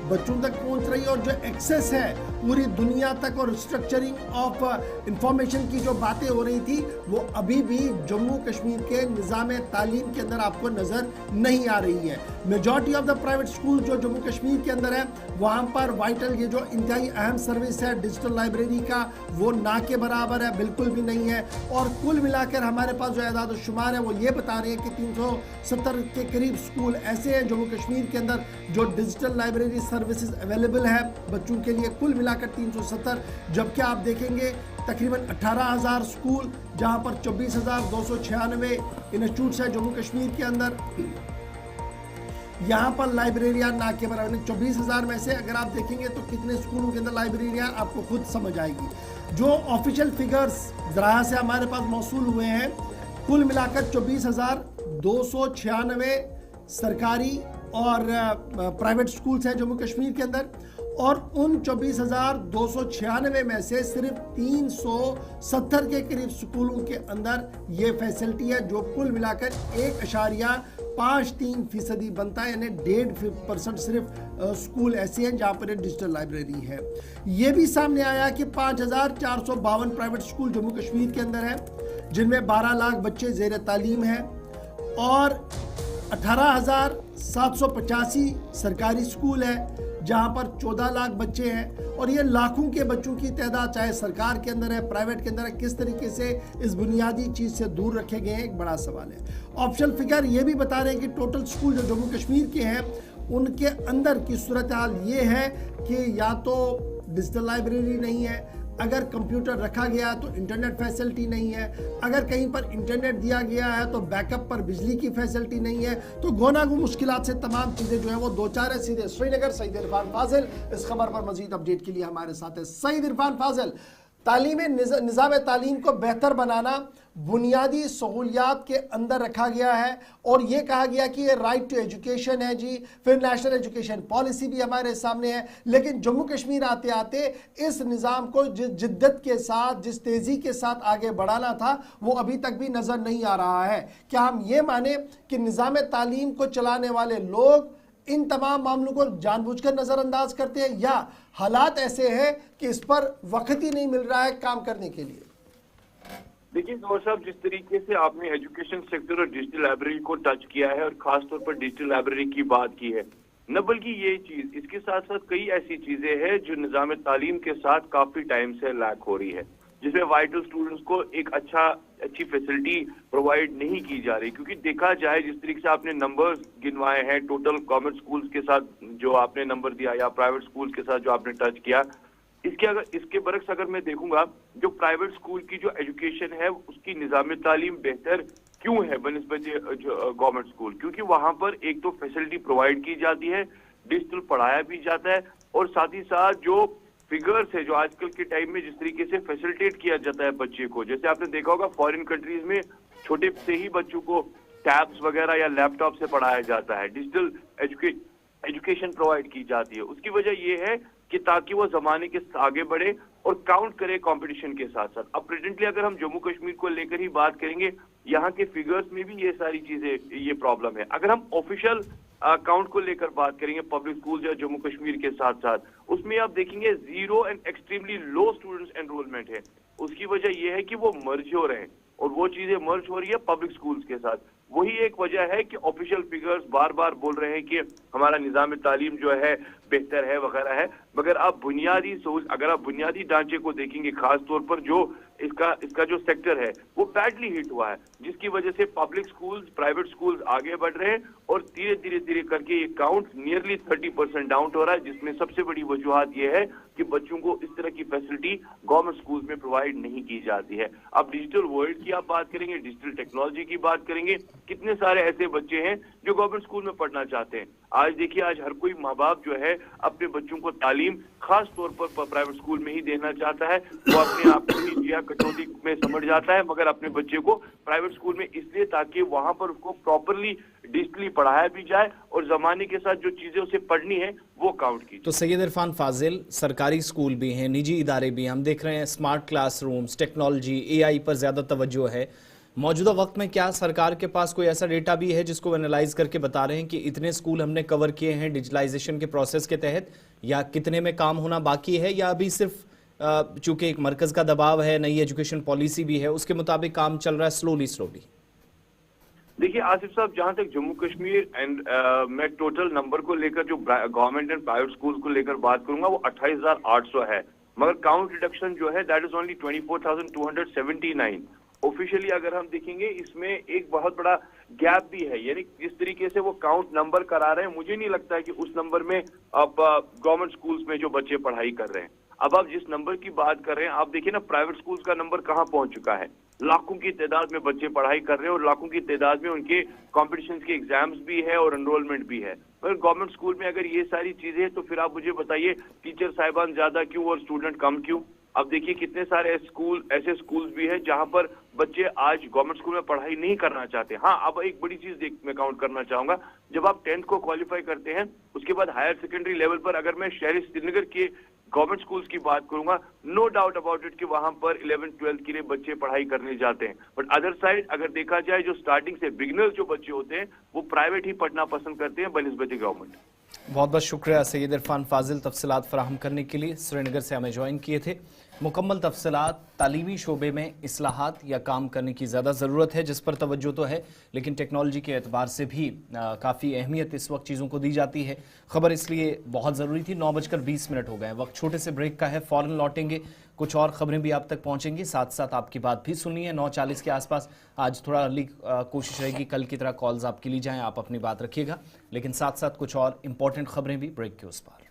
B: बच्चों तक पहुंच रही है और जो एक्सेस है पूरी दुनिया तक और स्ट्रक्चरिंग ऑफ इंफॉर्मेशन की जो बातें हो रही थी वो अभी भी जम्मू कश्मीर के निज़ाम तालीम के अंदर आपको नज़र नहीं आ रही है। Majority of the private school जो जम्मू कश्मीर के अंदर है वहाँ पर वाइटल ये जो इंतहाई अहम सर्विस है डिजिटल लाइब्रेरी का वो ना के बराबर है, बिल्कुल भी नहीं है। और कुल मिलाकर हमारे पास जो एदाद शुमार है वो ये बता रहे हैं कि 370 के करीब स्कूल ऐसे हैं जम्मू कश्मीर के अंदर जो डिजिटल लाइब्रेरी सर्विसेज अवेलेबल है बच्चों के लिए, कुल मिलाकर 370। जबकि आप देखेंगे तकरीबन 18,000 स्कूल जहां पर 24,296 इंस्टीट्यूट्स है जम्मू कश्मीर के अंदर, यहाँ पर लाइब्रेरियां ना के बराबर। 24,000 में से अगर आप देखेंगे तो कितने स्कूलों के अंदर लाइब्रेरियां आपको खुद समझ आएगी। जो ऑफिशियल फिगर्स जरा से हमारे पास मौसूल हुए हैं कुल मिलाकर 24,296 सरकारी और प्राइवेट स्कूल्स हैं जम्मू कश्मीर के अंदर, और उन 24,296 में से सिर्फ 370 के करीब स्कूलों के अंदर ये फैसिलिटी है जो कुल मिलाकर 1.53% बनता है, यानी 1.5% सिर्फ स्कूल ऐसे हैं जहाँ पर डिजिटल लाइब्रेरी है। ये भी सामने आया कि 5,452 प्राइवेट स्कूल जम्मू कश्मीर के अंदर है जिनमें 12 लाख बच्चे ज़ेर तालीम हैं और 18,785 सरकारी स्कूल है जहां पर 14 लाख बच्चे हैं। और ये लाखों के बच्चों की तादाद चाहे सरकार के अंदर है प्राइवेट के अंदर है, किस तरीके से इस बुनियादी चीज़ से दूर रखे गए हैं एक बड़ा सवाल है। ऑप्शनल फिगर ये भी बता रहे हैं कि टोटल स्कूल जो जम्मू कश्मीर के हैं उनके अंदर की सूरत हाल ये है कि या तो डिजिटल लाइब्रेरी नहीं है, अगर कंप्यूटर रखा गया तो इंटरनेट फैसिलिटी नहीं है, अगर कहीं पर इंटरनेट दिया गया है तो बैकअप पर बिजली की फैसिलिटी नहीं है। तो गोनागो मुश्किलात से तमाम चीज़ें जो है वो दो चार है। सीधे श्रीनगर सईद इरफान फाजिल इस खबर पर मजीद अपडेट के लिए हमारे साथ है। सईद इरफान फाजिल, निज़ाम तालीम को बेहतर बनाना बुनियादी सहूलियात के अंदर रखा गया है और ये कहा गया कि ये राइट टू एजुकेशन है जी, फिर नेशनल एजुकेशन पॉलिसी भी हमारे सामने है। लेकिन जम्मू कश्मीर आते आते इस निज़ाम को जिस जिद्दत के साथ जिस तेज़ी के साथ आगे बढ़ाना था वो अभी तक भी नज़र नहीं आ रहा है। क्या हम ये माने कि निज़ाम तालीम को चलाने वाले लोग इन तमाम मामलों को जानबूझकर नज़रअंदाज करते हैं या हालात ऐसे हैं कि इस पर वक्त ही नहीं मिल रहा है काम करने के लिए?
D: देखिए जोर साहब, जिस तरीके से आपने एजुकेशन सेक्टर और डिजिटल लाइब्रेरी को टच किया है और खास तौर पर डिजिटल लाइब्रेरी की बात की है, न बल्कि ये चीज, इसके साथ साथ कई ऐसी चीजें हैं जो निजाम तालीम के साथ काफी टाइम से लैक हो रही है, जिसमें वाइटल स्टूडेंट्स को एक अच्छी फैसिलिटी प्रोवाइड नहीं की जा रही। क्योंकि देखा जाए जिस तरीके से आपने नंबर्स गिनवाए हैं टोटल गवर्नमेंट स्कूल्स के साथ जो आपने नंबर दिया या प्राइवेट स्कूल्स के साथ जो आपने टच किया, इसके बरक्स अगर मैं देखूंगा जो प्राइवेट स्कूल की जो एजुकेशन है उसकी निजाम तालीम बेहतर क्यों है बनिस्बत गवर्नमेंट स्कूल? क्योंकि वहां पर एक तो फैसिलिटी प्रोवाइड की जाती है, डिजिटल पढ़ाया भी जाता है, और साथ ही साथ जो फिगर्स है जो आजकल के टाइम में जिस तरीके से फैसिलिटेट किया जाता है बच्चे को, जैसे आपने देखा होगा फॉरेन कंट्रीज में छोटे से ही बच्चों को टैब्स वगैरह या लैपटॉप से पढ़ाया जाता है, डिजिटल एजुकेशन प्रोवाइड की जाती है। उसकी वजह यह है कि ताकि वो जमाने के आगे बढ़े और काउंट करे कंपटीशन के साथ साथ। अब प्रेजेंटली अगर हम जम्मू कश्मीर को लेकर ही बात करेंगे, यहाँ के फिगर्स में भी ये सारी चीजें, ये प्रॉब्लम है। अगर हम ऑफिशियल काउंट को लेकर बात करेंगे पब्लिक स्कूल या जम्मू कश्मीर के साथ साथ, उसमें आप देखेंगे 0 and extremely low students enrolment है। उसकी वजह यह है कि वो मर्ज हो रहे हैं और वो चीजें मर्ज हो रही है पब्लिक स्कूल्स के साथ। वही एक वजह है कि ऑफिशियल फिगर्स बार बार बोल रहे हैं कि हमारा निजाम तालीम जो है बेहतर है वगैरह है, मगर आप अगर आप बुनियादी ढांचे को देखेंगे, खास तौर पर जो इसका जो सेक्टर है वो बैडली हिट हुआ है, जिसकी वजह से पब्लिक स्कूल्स, प्राइवेट स्कूल्स आगे बढ़ रहे हैं और धीरे धीरे करके ये काउंट नियरली 30% डाउन हो रहा है, जिसमें सबसे बड़ी वजूहत ये है कि बच्चों को इस तरह की फैसिलिटी गवर्नमेंट स्कूल में प्रोवाइड नहीं की जाती है। अब डिजिटल वर्ल्ड की आप बात करेंगे, डिजिटल टेक्नोलॉजी की बात करेंगे, कितने सारे ऐसे बच्चे हैं जो गवर्नमेंट स्कूल में पढ़ना चाहते हैं। आज देखिए, आज हर कोई माँ बाप जो है अपने बच्चों को तालीम खास तौर पर प्राइवेट स्कूल में ही देना चाहता है। वो अपने आप को ही जिया कटौती में समझ जाता है, मगर अपने बच्चे को प्राइवेट स्कूल में इसलिए ताकि वहां पर उसको प्रॉपरली डिजिटली पढ़ाया भी जाए और जमाने के साथ जो चीजें उसे पढ़नी है वो काउंट की।
A: तो सैयद इरफान फाजिल, सरकारी स्कूल भी हैं, निजी इदारे भी हैं, हम देख रहे हैं स्मार्ट क्लासरूम्स, टेक्नोलॉजी, एआई पर ज़्यादा तवज्जो है। मौजूदा वक्त में क्या सरकार के पास कोई ऐसा डेटा भी है जिसको एनालाइज करके बता रहे हैं कि इतने स्कूल हमने कवर किए हैं डिजिटलाइजेशन के प्रोसेस के तहत, या कितने में काम होना बाकी है, या अभी सिर्फ चूंकि एक मरकज का दबाव है, नई एजुकेशन पॉलिसी भी है, उसके मुताबिक काम चल रहा है स्लोली?
D: देखिए आसिफ साहब, जहां तक जम्मू कश्मीर एंड मैं टोटल नंबर को लेकर जो गवर्नमेंट एंड प्राइवेट स्कूल को लेकर बात करूंगा वो 28,800 है, मगर काउंट रिडक्शन जो है दैट इज ओनली 24,279। ऑफिशियली अगर हम देखेंगे इसमें एक बहुत बड़ा गैप भी है, यानी जिस तरीके से वो काउंट नंबर करा रहे हैं, मुझे नहीं लगता है कि उस नंबर में अब गवर्नमेंट स्कूल्स में जो बच्चे पढ़ाई कर रहे हैं, अब आप जिस नंबर की बात कर रहे हैं, आप देखिए ना प्राइवेट स्कूल्स का नंबर कहां पहुंच चुका है। लाखों की तादाद में बच्चे पढ़ाई कर रहे हैं और लाखों की तादाद में उनके कॉम्पिटिशन के एग्जाम्स भी है और एनरोलमेंट भी है। पर गवर्नमेंट स्कूल में अगर ये सारी चीजें, तो फिर आप मुझे बताइए टीचर साहिबान ज्यादा क्यों और स्टूडेंट कम क्यों? अब देखिए कितने सारे ऐसे स्कूल्स भी हैं जहां पर बच्चे आज गवर्नमेंट स्कूल में पढ़ाई नहीं करना चाहते। हाँ, अब एक बड़ी चीज मैं काउंट करना चाहूंगा, जब आप 10th को क्वालिफाई करते हैं उसके बाद हायर सेकेंडरी लेवल पर अगर मैं शहरी श्रीनगर के गवर्नमेंट स्कूल्स की बात करूंगा, नो डाउट अबाउट इट कि वहां पर 11th-12th के लिए बच्चे पढ़ाई करने जाते हैं। बट अदर साइड अगर देखा जाए, जो स्टार्टिंग से बिगिनर्स जो बच्चे होते हैं वो प्राइवेट ही पढ़ना पसंद करते हैं बनिस्बत गवर्नमेंट।
A: बहुत बहुत शुक्रिया सैयद इरफान फाजिल, तफसीलात फराहम करने के लिए। श्रीनगर से हमें ज्वाइन किए थे। मुकम्मल तफसीलात, तालीमी शोबे में इस्लाहात या काम करने की ज़्यादा ज़रूरत है, जिस पर तवज्जो तो है, लेकिन टेक्नोलॉजी के एतबार से भी काफ़ी अहमियत इस वक्त चीज़ों को दी जाती है। खबर इसलिए बहुत ज़रूरी थी। 9:20 हो गए, वक्त छोटे से ब्रेक का है, फ़ौरन लौटेंगे, कुछ और ख़बरें भी आप तक पहुँचेंगी, साथ साथ आपकी बात भी सुननी है। 9:40 के आसपास, आज थोड़ा अर्ली कोशिश रहेगी, कल की तरह कॉल्स आपकी ली जाएँ, आप अपनी बात रखिएगा, लेकिन साथ साथ कुछ और इंपॉर्टेंट खबरें भी ब्रेक के उस पार।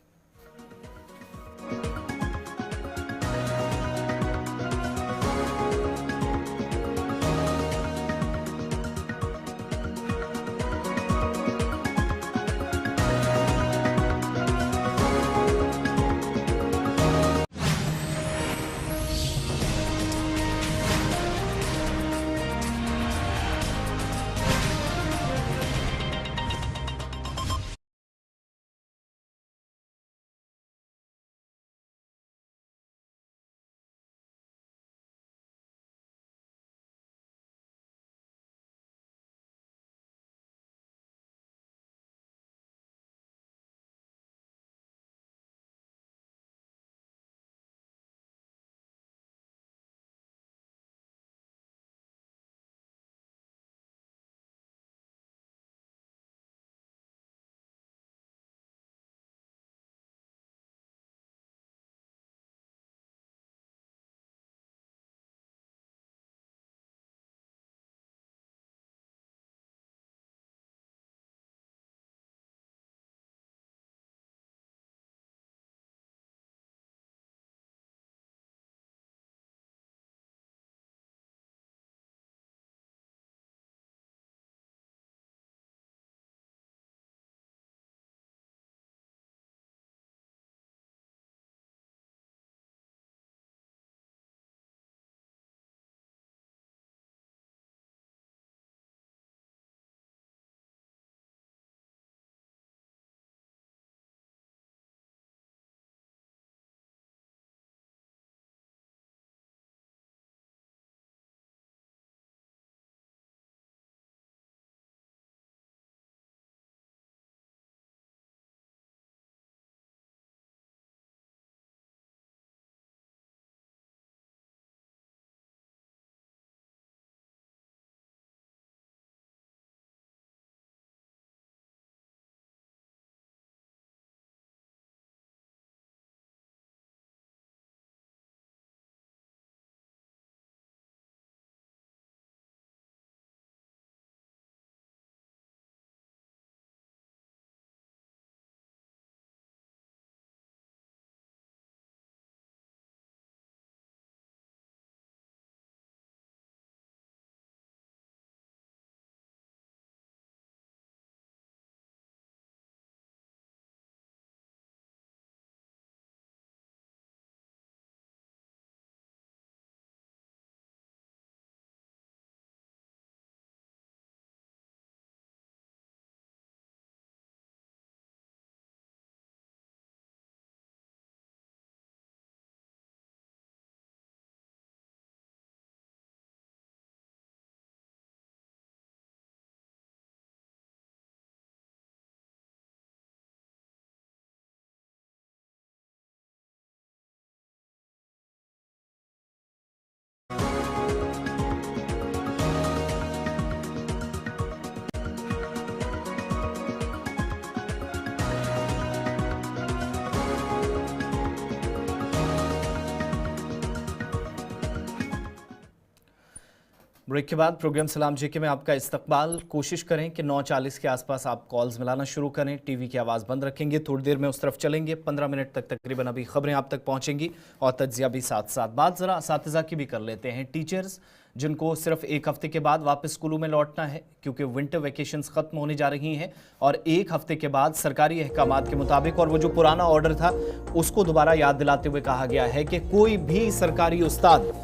A: ब्रेक के बाद प्रोग्राम सलाम जेके में आपका इस्तकबाल। कोशिश करें कि 9:40 के आसपास आप कॉल्स मिलाना शुरू करें। टीवी की आवाज़ बंद रखेंगे, थोड़ी देर में उस तरफ चलेंगे। 15 मिनट तक तकरीबन अभी खबरें आप तक पहुंचेंगी और तज्जिया भी साथ साथ। बात ज़रा असातिज़ा की भी कर लेते हैं। टीचर्स जिनको सिर्फ एक हफ्ते के बाद वापस स्कूलों में लौटना है क्योंकि विंटर वेकेशंस ख़त्म होने जा रही हैं और एक हफ्ते के बाद सरकारी अहकामात के मुताबिक और वो जो पुराना ऑर्डर था उसको दोबारा याद दिलाते हुए कहा गया है कि कोई भी सरकारी उस्ताद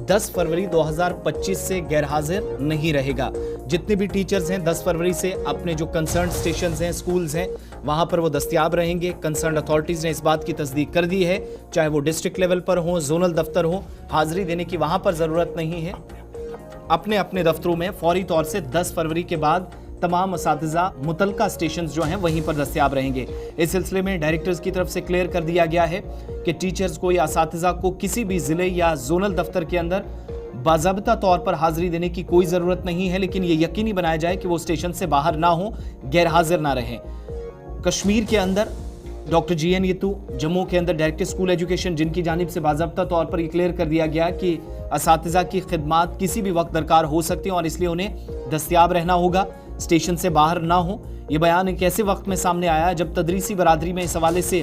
A: 10 फरवरी 2025 से गैर हाजिर नहीं रहेगा। जितने भी टीचर्स हैं 10 फरवरी से अपने जो कंसर्न स्टेशंस हैं, स्कूल्स हैं, वहां पर वो दस्तयाब रहेंगे। कंसर्न अथॉरिटीज़ ने इस बात की तस्दीक कर दी है, चाहे वो डिस्ट्रिक्ट लेवल पर हो, जोनल दफ्तर हो, हाजिरी देने की वहां पर ज़रूरत नहीं है। अपने अपने दफ्तरों में फौरी तौर से 10 फरवरी के बाद तमाम असातिज़ा मुतलका स्टेशन जो हैं वहीं पर दस्तयाब रहेंगे। इस सिलसिले में डायरेक्टर्स की तरफ से क्लियर कर दिया गया है कि टीचर्स को या असातिज़ा को किसी भी ज़िले या जोनल दफ्तर के अंदर बाज़ाब्ता तौर पर हाजिरी देने की कोई ज़रूरत नहीं है, लेकिन ये यकीनी बनाया जाए कि वो स्टेशन से बाहर ना हो, गैर हाजिर ना रहें। कश्मीर के अंदर डॉक्टर GN यतू, जम्मू के अंदर डायरेक्टर स्कूल एजुकेशन, जिनकी जानिब से बाज़ाब्ता तौर पर ये क्लियर कर दिया गया कि असातिज़ा की खिदमात किसी भी वक्त दरकार हो सकती हैं और इसलिए उन्हें दस्तयाब रहना होगा, स्टेशन से बाहर ना हो। ये बयान एक ऐसे वक्त में सामने आया जब तदरीसी बरादरी में इस हवाले से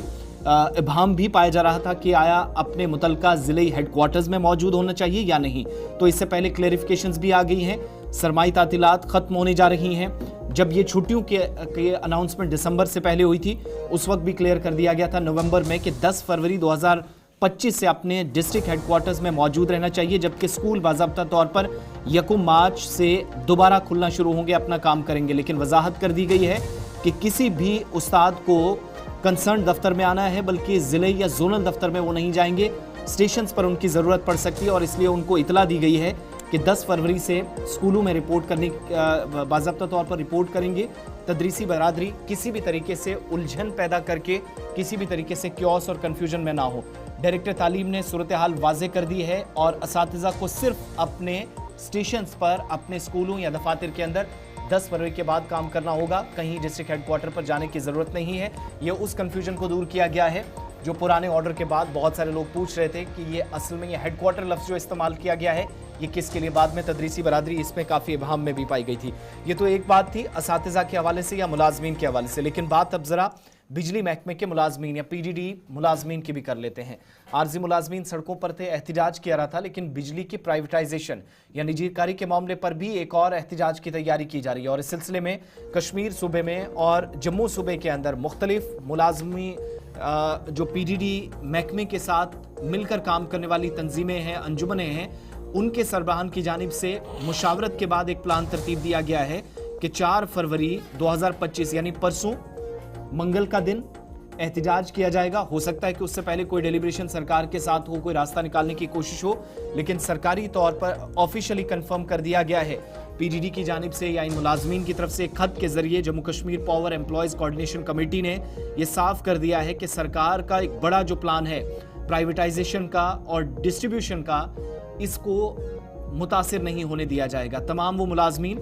A: इब्हाम भी पाया जा रहा था कि आया अपने मुतलका ज़िले हेडक्वार्टर्स में मौजूद होना चाहिए या नहीं। तो इससे पहले क्लेरिफिकेशंस भी आ गई हैं। सरमाई तातीलात ख़त्म होने जा रही हैं। जब ये छुट्टियों के अनाउंसमेंट दिसंबर से पहले हुई थी उस वक्त भी क्लियर कर दिया गया था नवंबर में कि 10 फरवरी 2025 से अपने डिस्ट्रिक्ट हेडक्वार्टर्स में मौजूद रहना चाहिए, जबकि स्कूल बाज़ाब्ता तौर पर 1 मार्च से दोबारा खुलना शुरू होंगे, अपना काम करेंगे। लेकिन वजाहत कर दी गई है कि किसी भी उस्ताद को कंसर्न दफ्तर में आना है, बल्कि ज़िले या जोनल दफ्तर में वो नहीं जाएंगे। स्टेशंस पर उनकी ज़रूरत पड़ सकती है और इसलिए उनको इतला दी गई है कि 10 फरवरी से स्कूलों में रिपोर्ट करने बाज़ाब्ता तौर पर रिपोर्ट करेंगे। तदरीसी बरादरी किसी भी तरीके से उलझन पैदा करके किसी भी तरीके से क्योस और कन्फ्यूजन में ना हो। डायरेक्टर तालीम ने सूरत हाल वाज़े कर दी है और असातिज़ा को सिर्फ अपने स्टेशंस पर, अपने स्कूलों या दफातर के अंदर 10 फरवरी के बाद काम करना होगा। कहीं डिस्ट्रिक्ट हेडक्वार्टर पर जाने की ज़रूरत नहीं है। ये उस कन्फ्यूजन को दूर किया गया है जो पुराने ऑर्डर के बाद बहुत सारे लोग पूछ रहे थे कि ये असल में ये हेडक्वार्टर लफ्ज़ जो इस्तेमाल किया गया है ये किसके लिए। बाद में तदरीसी बरादरी इसमें काफ़ी इब्हाम में भी पाई गई थी। ये तो एक बात थी असातिज़ा के हवाले से या मुलाजमीन के हवाले से, लेकिन बात अब ज़रा बिजली महकमे के मुलाजमीन या PDD मुलाजमीन की भी कर लेते हैं। आर्जी मुलाजमीन सड़कों पर थे, एहतिजाज किया रहा था, लेकिन बिजली की प्राइवेटाइजेशन या निजीकारी के मामले पर भी एक और एहतिजाज की तैयारी की जा रही है। और इस सिलसिले में कश्मीर सूबे में और जम्मू सूबे के अंदर मुख्तलिफ मुलाजमी जो PDD महकमे के साथ मिलकर काम करने वाली तंजीमें हैं, अंजुमनें हैं, उनके सरबराहान की जानिब से मुशावरत के बाद एक प्लान तरतीब दिया गया है कि 4 फरवरी 2025 यानी परसों मंगल का दिन एहतिजाज किया जाएगा। हो सकता है कि उससे पहले कोई डेलिब्रेशन सरकार के साथ हो, कोई रास्ता निकालने की कोशिश हो, लेकिन सरकारी तौर पर ऑफिशियली कंफर्म कर दिया गया है PDD की जानिब से या इन मुलाजमीन की तरफ से एक खत के जरिए Jammu Kashmir power employees coordination committee ने यह साफ कर दिया है कि सरकार का एक बड़ा जो प्लान है प्राइवेटाइजेशन का और डिस्ट्रीब्यूशन का, इसको मुतासिर नहीं होने दिया जाएगा। तमाम वो मुलाजमीन,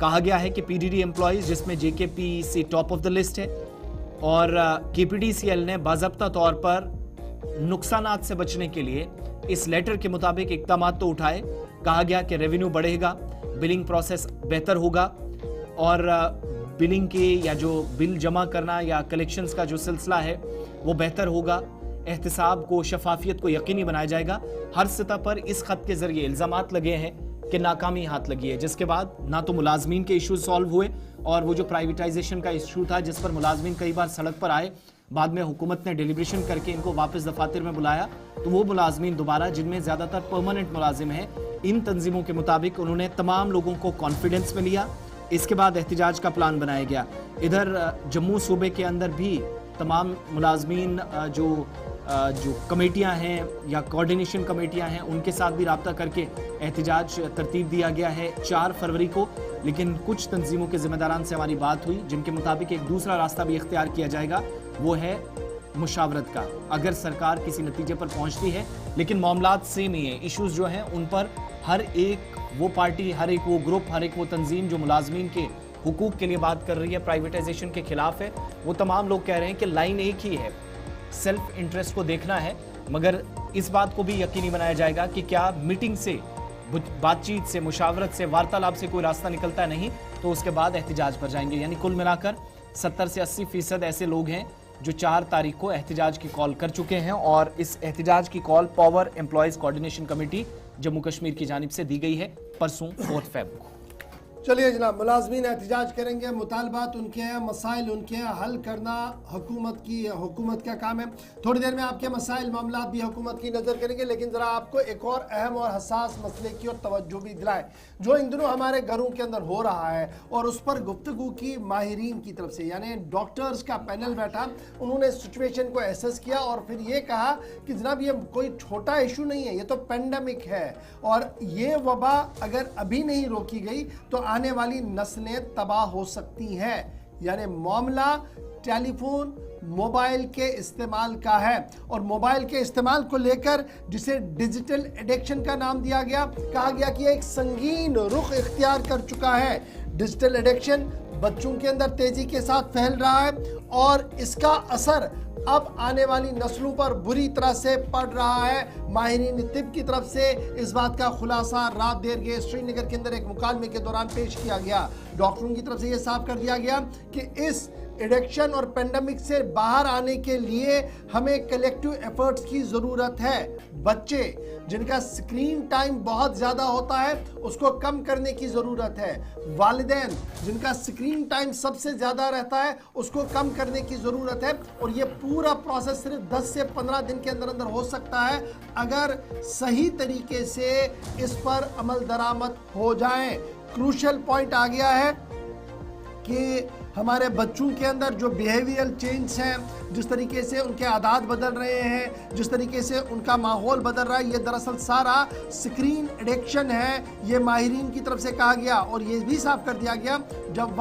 A: कहा गया है कि PDD एम्प्लॉयज़ जिसमें JKPEC top of the list है और KPDCL ने बाज़ाब्ता तौर पर नुकसानात से बचने के लिए इस लेटर के मुताबिक इक़दाम तो उठाए। कहा गया कि रेवेन्यू बढ़ेगा, बिलिंग प्रोसेस बेहतर होगा और बिलिंग के या जो बिल जमा करना या कलेक्शंस का जो सिलसिला है वो बेहतर होगा। एहतिसाब को, शफाफियत को यकीनी बनाया जाएगा। हर सतह पर इस खत के जरिए इल्ज़ामात लगे हैं कि नाकामी हाथ लगी है, जिसके बाद ना तो मुलाजमीन के इशूज सॉल्व हुए और वो जो प्राइवेटाइजेशन का इशू था जिस पर मुलाजमीन कई बार सड़क पर आए, बाद में हुकूमत ने डेलिब्रेशन करके इनको वापस दफातर में बुलाया, तो वो मुलाजमीन दोबारा, जिनमें ज़्यादातर परमानेंट मुलाजिम हैं, इन तंजीमों के मुताबिक उन्होंने तमाम लोगों को कॉन्फिडेंस में लिया। इसके बाद एहतिजाज का प्लान बनाया गया। इधर जम्मू सूबे के अंदर भी तमाम मुलाजमीन जो कमेटियां हैं या कोऑर्डिनेशन कमेटियां हैं उनके साथ भी रब्ता करके एहतिजाज तरतीब दिया गया है 4 फरवरी को। लेकिन कुछ तंजीमों के ज़िम्मेदारान से हमारी बात हुई जिनके मुताबिक एक दूसरा रास्ता भी इख्तियार किया जाएगा, वो है मुशावरत का। अगर सरकार किसी नतीजे पर पहुंचती है, लेकिन मामलात सेम ही है, इश्यूज जो हैं उन पर हर एक वो पार्टी, हर एक वो ग्रुप, हर एक वो तंजीम जो मुलाजमीन के हुकूक के लिए बात कर रही है, प्राइवेटाइजेशन के खिलाफ है, वो तमाम लोग कह रहे हैं कि लाइन एक ही है, सेल्फ इंटरेस्ट को देखना है। मगर इस बात को भी यकीनी बनाया जाएगा कि क्या मीटिंग से बातचीत से, मुशावरत से, वार्तालाप से कोई रास्ता निकलता नहीं तो उसके बाद एहतिजाज पर जाएंगे। यानी कुल मिलाकर 70 से 80% ऐसे लोग हैं जो 4 तारीख को एहतिजाज की कॉल कर चुके हैं और इस एहतिजाज की call power employees coordination committee Jammu Kashmir की जानिब से दी गई है परसों 4 फेब को।
B: चलिए जनाब, मुलाजमीन एहतिजाज करेंगे, मुतालबात उनके हैं, मसाइल उनके हैं, हल करना हुकूमत का काम है। थोड़ी देर में आपके मसाइल मामलात भी हुकूमत की नज़र करेंगे, लेकिन ज़रा आपको एक और अहम और हसास मसले की और तवज्जो भी दिलाए जो इन दिनों हमारे घरों के अंदर हो रहा है और उस पर गुफ्तगू की माहिरीन की तरफ से, यानी डॉक्टर्स का पैनल बैठा, उन्होंने सिचुएशन को एसेस किया और फिर ये कहा कि जनाब ये कोई छोटा इशू नहीं है, ये तो पेंडेमिक है और ये वबा अगर अभी नहीं रोकी गई तो आने वाली नस्लें तबाह हो सकती हैं। यानी मामला टेलीफोन, मोबाइल के इस्तेमाल का है और मोबाइल के इस्तेमाल को लेकर जिसे डिजिटल एडिक्शन का नाम दिया गया, कहा गया कि एक संगीन रुख इख्तियार कर चुका है। डिजिटल एडिक्शन बच्चों के अंदर तेजी के साथ फैल रहा है और इसका असर अब आने वाली नस्लों पर बुरी तरह से पड़ रहा है। माहिरीन तिब की तरफ से इस बात का खुलासा रात देर गए श्रीनगर के अंदर एक मुकालमे के दौरान पेश किया गया। डॉक्टरों की तरफ से यह साफ कर दिया गया कि इस एडिक्शन और पेंडेमिक से बाहर आने के लिए हमें कलेक्टिव एफर्ट्स की ज़रूरत है। बच्चे जिनका स्क्रीन टाइम बहुत ज़्यादा होता है उसको कम करने की ज़रूरत है। वालिदैन जिनका स्क्रीन टाइम सबसे ज़्यादा रहता है उसको कम करने की ज़रूरत है और ये पूरा प्रोसेस सिर्फ 10 से 15 दिन के अंदर अंदर हो सकता है अगर सही तरीके से इस पर अमल दरामद हो जाए। क्रूशल पॉइंट आ गया है कि हमारे बच्चों के अंदर जो बिहेवियरल चेंज हैं, जिस तरीके से उनके आदात बदल रहे हैं, जिस तरीके से उनका माहौल बदल रहा है, ये दरअसल सारा स्क्रीन एडिक्शन है। ये माहिरीन की तरफ से कहा गया और ये भी साफ कर दिया गया जब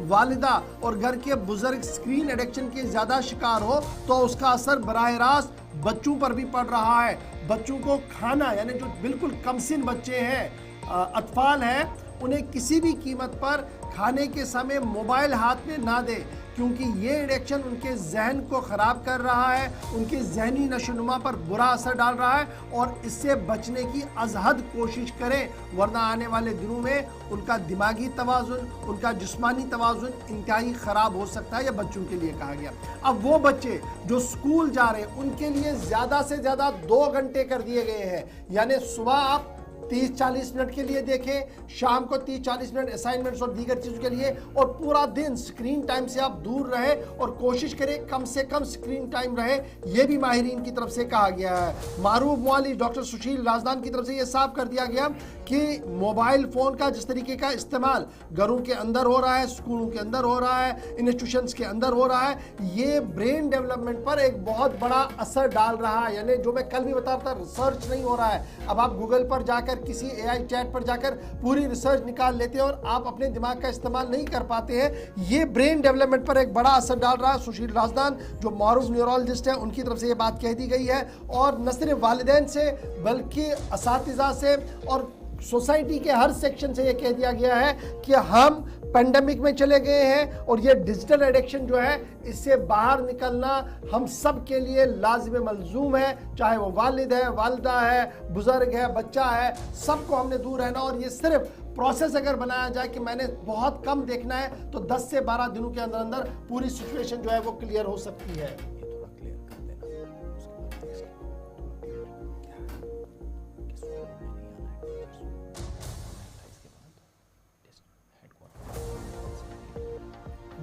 B: वालिदा और घर के बुजुर्ग स्क्रीन एडिक्शन के ज़्यादा शिकार हो तो उसका असर बराह रास्त बच्चों पर भी पड़ रहा है। बच्चों को खाना, यानी जो बिल्कुल कमसिन बच्चे हैं, अतफाल हैं, उन्हें किसी भी कीमत पर खाने के समय मोबाइल हाथ में ना दें क्योंकि ये एडिक्शन उनके जहन को ख़राब कर रहा है, उनकी जहनी नशोनुमा पर बुरा असर डाल रहा है और इससे बचने की अज़हद कोशिश करें वरना आने वाले दिनों में उनका दिमागी तवाज़ुन, उनका जिस्मानी तवाज़ुन इंतहाई ख़राब हो सकता है। यह बच्चों के लिए कहा गया। अब वो बच्चे जो स्कूल जा रहे हैं उनके लिए ज़्यादा से ज़्यादा 2 घंटे कर दिए गए हैं, यानी सुबह आप 30-40 मिनट के लिए देखें, शाम को 30-40 मिनट असाइनमेंट्स और दीगर चीज़ों के लिए और पूरा दिन स्क्रीन टाइम से आप दूर रहे और कोशिश करें कम से कम स्क्रीन टाइम रहे। ये भी माहिरीन की तरफ से कहा गया है। मारूफ मौली डॉक्टर सुशील राजदान की तरफ से ये साफ कर दिया गया कि मोबाइल फ़ोन का जिस तरीके का इस्तेमाल घरों के अंदर हो रहा है, स्कूलों के अंदर हो रहा है, इंस्टीट्यूशंस के अंदर हो रहा है, ये ब्रेन डेवलपमेंट पर एक बहुत बड़ा असर डाल रहा है। यानी जो मैं कल भी बता रहा था, रिसर्च नहीं हो रहा है। अब आप गूगल पर जाकर किसी AI चैट पर जाकर पूरी रिसर्च निकाल लेते हैं और आप अपने दिमाग का इस्तेमाल नहीं कर पाते हैं। ये ब्रेन डेवलपमेंट पर एक बड़ा असर डाल रहा है। सुशील राजदान जो मारूफ न्यूरोलॉजिस्ट है उनकी तरफ से ये बात कह दी गई है और न सिर्फ वालिदैन से बल्कि असातिज़ा से और सोसाइटी के हर सेक्शन से ये कह दिया गया है कि हम पेंडेमिक में चले गए हैं और ये डिजिटल एडिक्शन जो है इससे बाहर निकलना हम सब के लिए लाजिम मलजूम है, चाहे वो वालिद है, वालिदा है, बुजुर्ग है, बच्चा है, सबको हमने दूर रहना। और ये सिर्फ प्रोसेस अगर बनाया जाए कि मैंने बहुत कम देखना है तो 10 से 12 दिनों के अंदर अंदर पूरी सिचुएशन जो है वो क्लियर हो सकती है।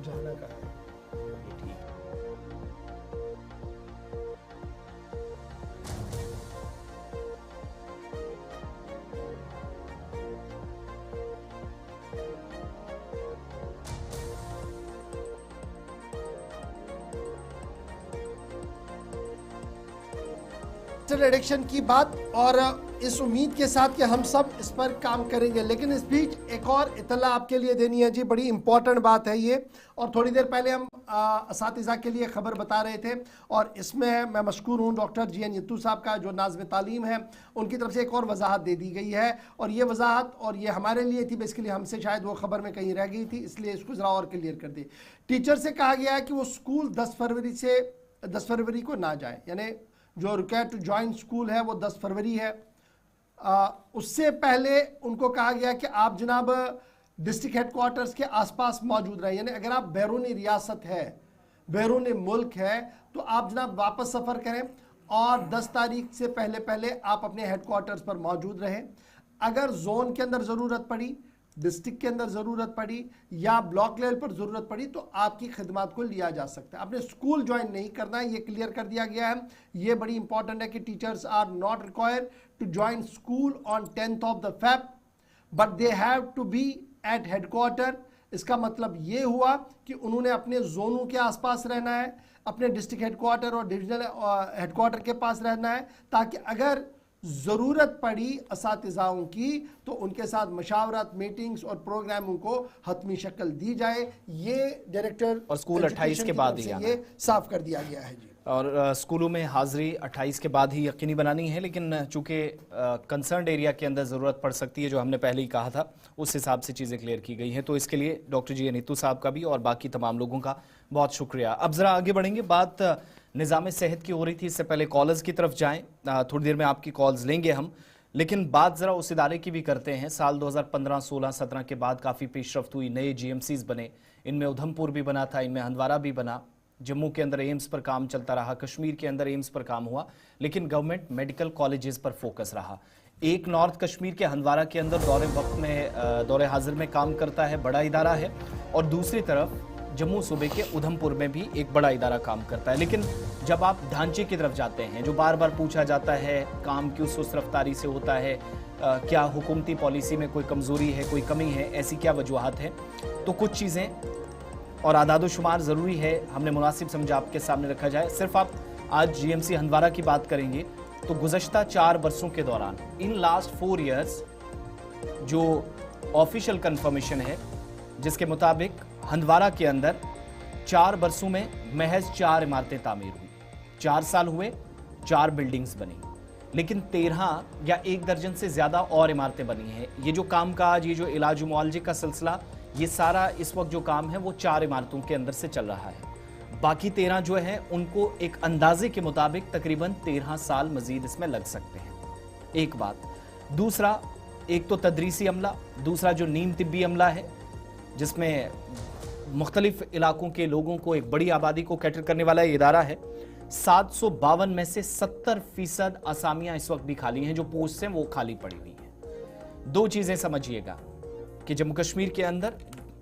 B: जाना का है एडिक्शन की बात और इस उम्मीद के साथ कि हम सब इस पर काम करेंगे। लेकिन इस बीच एक और इतला आपके लिए देनी है जी, बड़ी इंपॉर्टेंट बात है ये। और थोड़ी देर पहले हम असातिज़ा के लिए ख़बर बता रहे थे और इसमें मैं मशकूर हूँ डॉक्टर GN यत्तू साहब का जो नाज़िम तालीम है, उनकी तरफ से एक और वजाहत दे दी गई है और ये वजाहत और ये हमारे लिए थी, बेसिकली हमसे शायद वो ख़बर में कहीं रह गई थी, इसलिए इसको ज़रा और क्लियर कर दी। टीचर से कहा गया है कि वो स्कूल 10 फरवरी को ना जाए, यानी जो रिक्वायर्ड टू ज्वाइन स्कूल है वो 10 फरवरी है। उससे पहले उनको कहा गया कि आप जनाब डिस्ट्रिक्ट हेडक्वार्टर्स के आसपास मौजूद रहे, यानी अगर आप बैरूनी रियासत है, बैरूनी मुल्क है, तो आप जनाब वापस सफ़र करें और 10 तारीख से पहले पहले आप अपने हेडक्वार्टर्स पर मौजूद रहें। अगर जोन के अंदर ज़रूरत पड़ी, डिस्ट्रिक्ट के अंदर ज़रूरत पड़ी या ब्लॉक लेवल पर ज़रूरत पड़ी तो आपकी खिदमत को लिया जा सकता है। आपने स्कूल ज्वाइन नहीं करना है, ये क्लियर कर दिया गया है। ये बड़ी इंपॉर्टेंट है कि teachers are not required to join school on 10th of Feb, but they have to be at headquarter. इसका मतलब ये हुआ कि उन्होंने अपने जोनों के आसपास रहना है, अपने डिस्ट्रिक्ट हेडक्वार्टर और डिविजनल हेडक्वार्टर के पास रहना है, ताकि अगर ज़रूरत पड़ी असातिज़ाओं की तो उनके साथ मशावरत, मीटिंग्स और प्रोग्रामों को हतमी शक्ल दी जाए। ये डायरेक्टर
A: और स्कूल 28 के बाद ही
B: ये साफ कर दिया गया है जी।
A: और स्कूलों में हाजिरी 28 के बाद ही यकीनी बनानी है, लेकिन चूंकि कंसर्न एरिया के अंदर ज़रूरत पड़ सकती है, जो हमने पहले ही कहा था, उस हिसाब से चीज़ें क्लियर की गई हैं। तो इसके लिए डॉक्टर जी नीतू साहब का भी और बाकी तमाम लोगों का बहुत शुक्रिया। अब ज़रा आगे बढ़ेंगे, बात निज़ाम सेहत की हो रही थी। इससे पहले कॉलर्स की तरफ जाएं, थोड़ी देर में आपकी कॉल्स लेंगे हम, लेकिन बात ज़रा उस इदारे की भी करते हैं। साल 2015, 16, 17 के बाद काफ़ी पेशरफ्त हुई, नए GMCs बने, इनमें उधमपुर भी बना था, इनमें हंदवारा भी बना, जम्मू के अंदर एम्स पर काम चलता रहा, कश्मीर के अंदर एम्स पर काम हुआ, लेकिन गवर्नमेंट मेडिकल कॉलेजेस पर फोकस रहा। एक नॉर्थ कश्मीर के हंदवारा के अंदर दौरे हाजिर में काम करता है, बड़ा इदारा है, और दूसरी तरफ जम्मू सूबे के उधमपुर में भी एक बड़ा इदारा काम करता है। लेकिन जब आप ढांचे की तरफ जाते हैं, जो बार बार पूछा जाता है, काम क्यों सुस्त रफ्तारी से होता है, क्या हुकूमती पॉलिसी में कोई कमज़ोरी है, कोई कमी है, ऐसी क्या वजूहत है, तो कुछ चीज़ें और आदाद शुमार ज़रूरी है, हमने मुनासिब समझा आपके सामने रखा जाए। सिर्फ आप आज GMC हंदवारा की बात करेंगे तो गुज़श्ता 4 बरसों के दौरान, इन लास्ट 4 ईयर्स, जो ऑफिशियल कंफर्मेशन है जिसके मुताबिक हंदवारा के अंदर 4 बरसों में महज 4 इमारतें तामीर हुई। 4 साल हुए, 4 बिल्डिंग्स बनी, लेकिन 13 या 1 दर्जन से ज़्यादा और इमारतें बनी हैं। ये जो कामकाज, ये जो इलाज मुआलजे का सिलसिला, ये सारा इस वक्त जो काम है वो 4 इमारतों के अंदर से चल रहा है। बाकी 13 जो है उनको एक अंदाजे के मुताबिक तकरीबन 13 साल मजीद इसमें लग सकते हैं। एक बात। दूसरा, एक तो तदरीसी अमला, दूसरा जो नीम तिब्बी अमला है, जिसमें मुख्तलिफ इलाकों के लोगों को, एक बड़ी आबादी को कैटर करने वाला ये इदारा है। 752 में से 70% असामियां इस वक्त भी खाली हैं, जो पोस्ट हैं वो खाली पड़ी हुई हैं। 2 चीज़ें समझिएगा कि जम्मू कश्मीर के अंदर